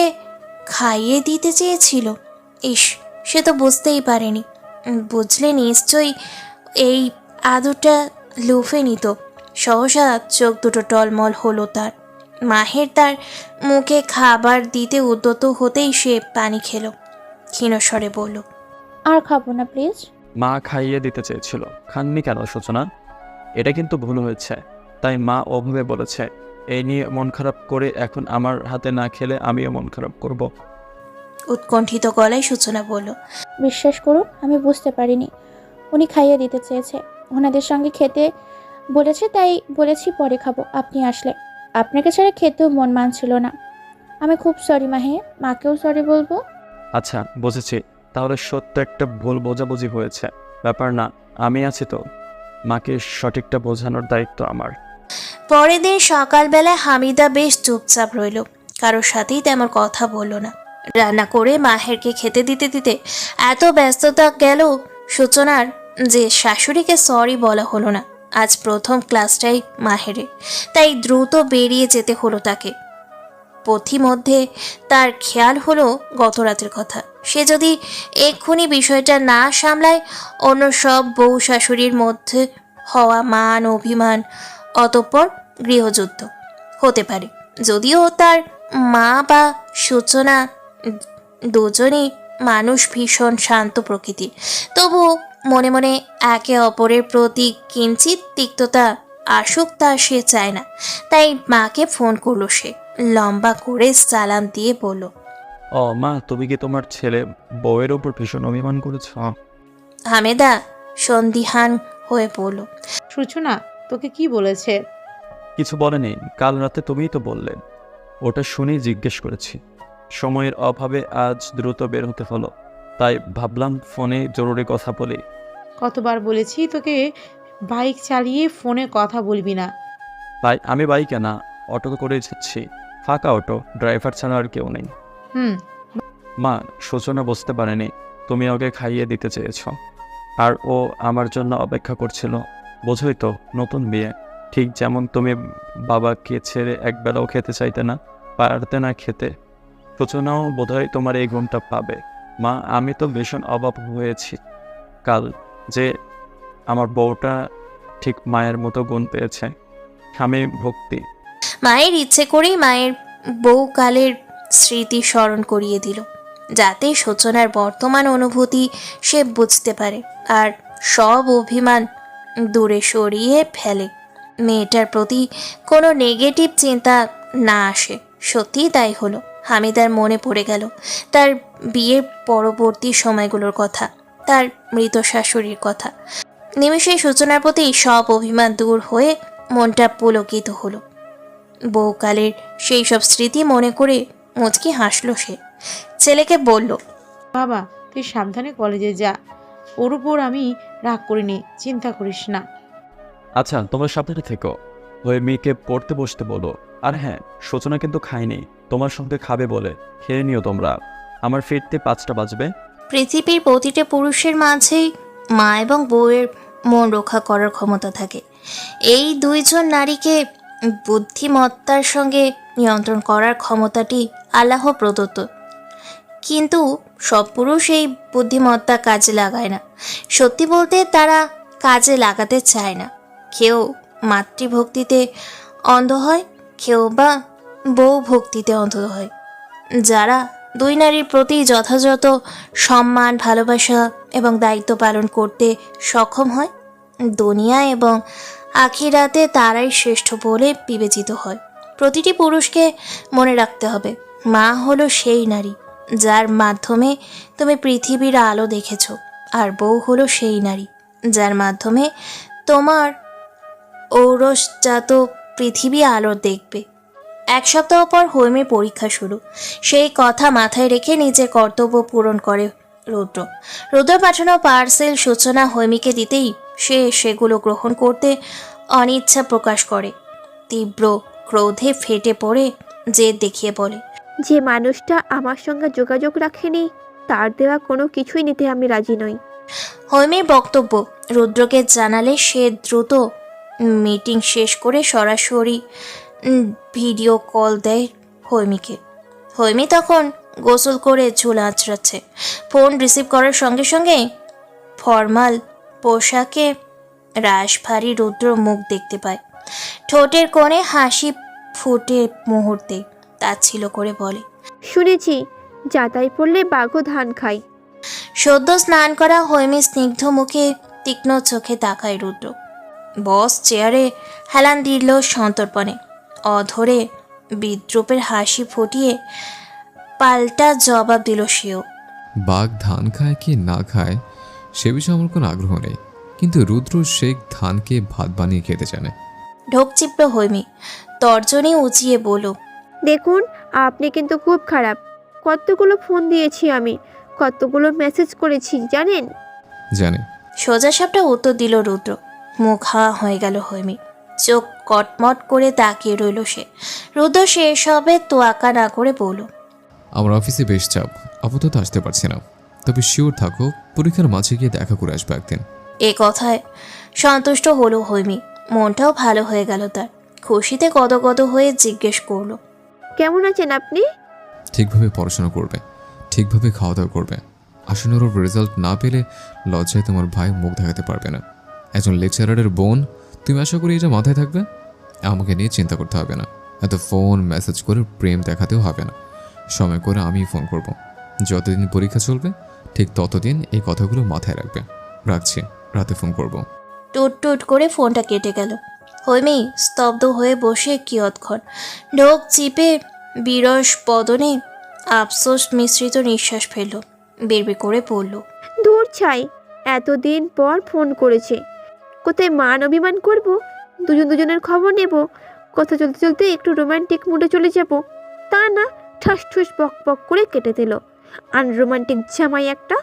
খাইয়ে দিতে চেয়েছিল? ইস, সে তো বুঝতেই পারেনি। বুঝলে নিশ্চয়ই এই আদরটা লুফে নিত। সহসা চোখ দুটো টলমল হলো তার। মাহের তার মুখে খাবার দিতে উদ্যত হতেই সে পানি খেলো। ক্ষীণস্বরে বলল, আর খাবো না প্লিজ। মা খাইয়ে দিতে চেয়েছিল, খাননি কেন সূচনা? এটা কিন্তু ভুল হয়েছে, তাই মা ওভাবে বলেছে। এই নিয়ে মন খারাপ করে এখন আমার হাতে না খেলে আমিও মন খারাপ করব। উৎকণ্ঠিত গলায় সূচনা বলল, বিশ্বাস করুন, আমি বুঝতে পারিনি উনি খাইয়ে দিতে চেয়েছে। ওনাদের সঙ্গে খেতে বলেছে, তাই বলেছি পরে খাবো আপনি আসলে। আপনাকে ছাড়া খেতেও মন মানছিল না। আমি খুব সরি মাহে, মাকেও সরি বলবো। আচ্ছা, বুঝেছি। তাহলে সত্য একটা ভুল বোঝাবুঝি হয়েছে, ব্যাপার না, আমি আছি তো। মাকে সঠিকটা বোঝানোর দায়িত্ব আমার। পরের দিন সকালবেলায় হামিদা বেশ চুপচাপ রইল, কারোর সাথেই তেমন কথা বলল না। রান্না করে মাহেরকে খেতে দিতে দিতে এত ব্যস্ততা গেল সূচনার যে শাশুড়িকে সরি বলা হলো না। আজ প্রথম ক্লাসটাই মাহেরে, তাই দ্রুত বেরিয়ে যেতে হলো তাকে। পথিমধ্যে তার খেয়াল হলো গত রাতের কথা। সে যদি এক্ষুনি বিষয়টা না সামলায়, অন্য সব বউ শাশুড়ির মধ্যে হওয়া মান অভিমান, অতঃপর গৃহযুদ্ধ হতে পারে। যদিও তার মা বা সূচনা দুজনই মানুষ, ভীষণ শান্ত প্রকৃতির, তবু মনে মনে একে অপরের প্রতি কিঞ্চিত তিক্ততা আসুক তা সে চায় না। তাই মাকে ফোন করলো সে, লম্বা করে সালাম দিয়ে বলল, ও মা, তুমি কি তোমার ছেলে বউয়ের ওপর ভীষণ অভিমান করেছ? হামেদা সন্দিহান হয়ে পড়ল। সূচনা তোকে কি বলেছে? কিছু বলেনি, কাল রাতে তুমিই তো বললে। ওটা শুনেই জিজ্ঞেস করেছি। সময়ের অভাবে আজ দ্রুত বের হতে হলো, তাই ভাবলাম ফোনে জরুরি কথা বলি। কতবার বলেছি তোকে বাইক চালিয়ে ফোনে কথা বলবি না। তাই আমি বাইকে না, অটো করে যাচ্ছি। ফাঁকা অটো, ড্রাইভার ছাড়া আর কেউ নেই। হুম। মা, সূচনা বুঝতে পারেনি তুমি ওকে খাইয়ে দিতে চেয়েছ, আর ও আমার জন্য অপেক্ষা করছিল। বোঝোই তো, নতুন বিয়ে। ঠিক যেমন তুমি বাবাকে ছেড়ে একবেলাও খেতে চাইতে না, পারতে না খেতে। সূচনাও বোধহয় তোমার এই গুণটা পাবে। মা, আমি তো ভীষণ অভাব হয়েছি কাল, যে আমার বউটা ঠিক মায়ের মতো গুণ পেয়েছে, স্বামী ভক্তি। মায়ের ইচ্ছে করেই মায়ের বহুকালের স্মৃতি স্মরণ করিয়ে দিল, যাতে সূচনার বর্তমান অনুভূতি সে বুঝতে পারে আর সব অভিমান দূরে সরিয়ে ফেলে, মেয়েটার প্রতি কোনো নেগেটিভ চিন্তা না আসে। সত্যিই তাই হলো। হামিদার মনে পড়ে গেল তার বিয়ের পরবর্তী সময়গুলোর কথা, তার মৃত শাশুড়ির কথা। নিমেষেই সূচনার প্রতি সব অভিমান দূর হয়ে মনটা পুলকিত হলো। বহুকালের সেই সব স্মৃতি মনে করে মুচকি হাসল সে। ছেলেকে বলল, বাবা তুই সাবধানে কলেজে যা, ওর উপর আমি রাগ করিনি, চিন্তা করিস না। আচ্ছা, তোমরা সাবধানে থেকো। ওই মেয়েকে পড়তে বসতে বলো। আর হ্যাঁ, সূচনা কিন্তু খায়নি, তোমার সঙ্গে খাবে বলে। খেয়ে নিও তোমরা। আমার ফিরতে 5টা বাজবে। পৃথিবীর প্রতিটা পুরুষের মাঝেই মা এবং বউয়ের মন রক্ষা করার ক্ষমতা থাকে। এই দুইজন নারীকে বুদ্ধিমত্তার সঙ্গে নিয়ন্ত্রণ করার ক্ষমতাটি আল্লাহ প্রদত্ত, কিন্তু সব পুরুষ এই বুদ্ধিমত্তা কাজে লাগায় না। সত্যি বলতে তারা কাজে লাগাতে চায় না। কেউ মাতৃভক্তিতে অন্ধ হয়, কেউ বা বউ ভক্তিতে অন্ধ হয়। যারা দুই নারীর প্রতি যথাযথ সম্মান, ভালোবাসা এবং দায়িত্ব পালন করতে সক্ষম হয়, দুনিয়া এবং আখিরাতে তারাই শ্রেষ্ঠ বলে বিবেচিত হয়। প্রতিটি পুরুষকে মনে রাখতে হবে, মা হলো সেই নারী যার মাধ্যমে তুমি পৃথিবীর আলো দেখেছ, আর বউ হলো সেই নারী যার মাধ্যমে তোমার ঔরসজাত পৃথিবী আলো দেখবে। 1 সপ্তাহ পর হৈমের পরীক্ষা শুরু। সেই কথা মাথায় রেখে নিজের কর্তব্য পূরণ করে রুদ্র পাঠানো পার্সেল সূচনা হৈমিকে দিতেই সে সেগুলো গ্রহণ করতে অনিচ্ছা প্রকাশ করে। তীব্র ক্রোধে ফেটে পড়ে জেদ দেখিয়ে বলে, যে মানুষটা আমার সঙ্গে যোগাযোগ রাখেনি তার দেওয়া কোনো কিছুই নিতে আমি রাজি নই। হৈমের বক্তব্য রুদ্রকে জানালে সে দ্রুত মিটিং শেষ করে সরাসরি ভিডিও কল দেয় হৈমিকে। হৈমি তখন গোসল করে চুল আঁচড়াচ্ছে। ফোন রিসিভ করার সঙ্গে সঙ্গে ফর্মাল পোশাকে রাশভারী রুদ্র মুখ দেখতে পায়। ঠোঁটের কোণে হাসি ফুটে মুহূর্তে তাচ্ছিল্য করে বলে, শুনেছি যাতাই পড়লে বাঘও ধান খায়। সদ্য স্নান করা হৈমি স্নিগ্ধ মুখে তীক্ষ্ণ চোখে তাকায় রুদ্র। বস চেয়ারে হেলান দিল সন্তর্পণে। অধরে বিদ্রুপের হাসি ফুটিয়ে পাল্টা জবাব দিল সেও। বাঘ ধান খায় কি না খায় সে বিষয়ে আমার কোনো আগ্রহ নেই, কিন্তু রুদ্র শেখ ধানকে ভাত বানিয়ে খেতে জানে। ঢোক চিপল হৈমি, তর্জনী উঁচিয়ে বলল, দেখুন আপনি কিন্তু খুব খারাপ। কতগুলো ফোন দিয়েছি আমি, কতগুলো মেসেজ করেছি জানেন। জানে। সোজাসাপটা উত্তর দিল রুদ্র। মুখ হাওয়া হয়ে গেল হৈমি, চোখ কটমট করে তাকিয়ে রইল সে। রুদ্র সে সবে তোয়াক্কা না করে বলল, আমার অফিসে বেশ চাপ, আপাতত আসতে পারছি না, তবে শিওর থাকো পরীক্ষার মাঝে গিয়ে দেখা করে আসবে একদিন। এ কথায় সন্তুষ্ট হলো হৈমি, মনটাও ভালো হয়ে গেল তার। খুশিতে গদগদ হয়ে জিজ্ঞেস করলো, কেমন আছেন আপনি? ঠিকভাবে পড়াশোনা করবে, ঠিকভাবে খাওয়া দাওয়া করবে। আসন্ন ওর রেজাল্ট না পেলে লজ্জায় তোমার ভাই মুখ দেখাতে পারবে না। একজন লেকচারারের বোন, তুমি আশা করি এটা মাথায় থাকবে। আমাকে নিয়ে চিন্তা করতে হবে না, এত ফোন মেসেজ করে প্রেম দেখাতেও হবে না। সময় করে আমিই ফোন করব। যতদিন পরীক্ষা চলবে ঠিক ততদিন এই কথাগুলো মাথায় রাখবে। রাখছি, রাতে ফোন করব। টুট টুট করে ফোনটা কেটে গেল। হৈমি স্তব্ধ হয়ে বসে কিয়ৎক্ষণ ঢোক চিপে বিরস বদনে আফসোস মিশ্রিত নিঃশ্বাস ফেলল। বিড়বিড় করে পড়ল, দূর ছাই, এতদিন পর ফোন করেছে। কোথায় মান অভিমান করব, দুজনের খবর নেব, কথা চলতে চলতে একটু রোমান্টিক মুডে চলে যাব। তা না, ঠাস ঠুস বক বক করে কেটে দিল। আনরোমান্টিক জামাই একটা।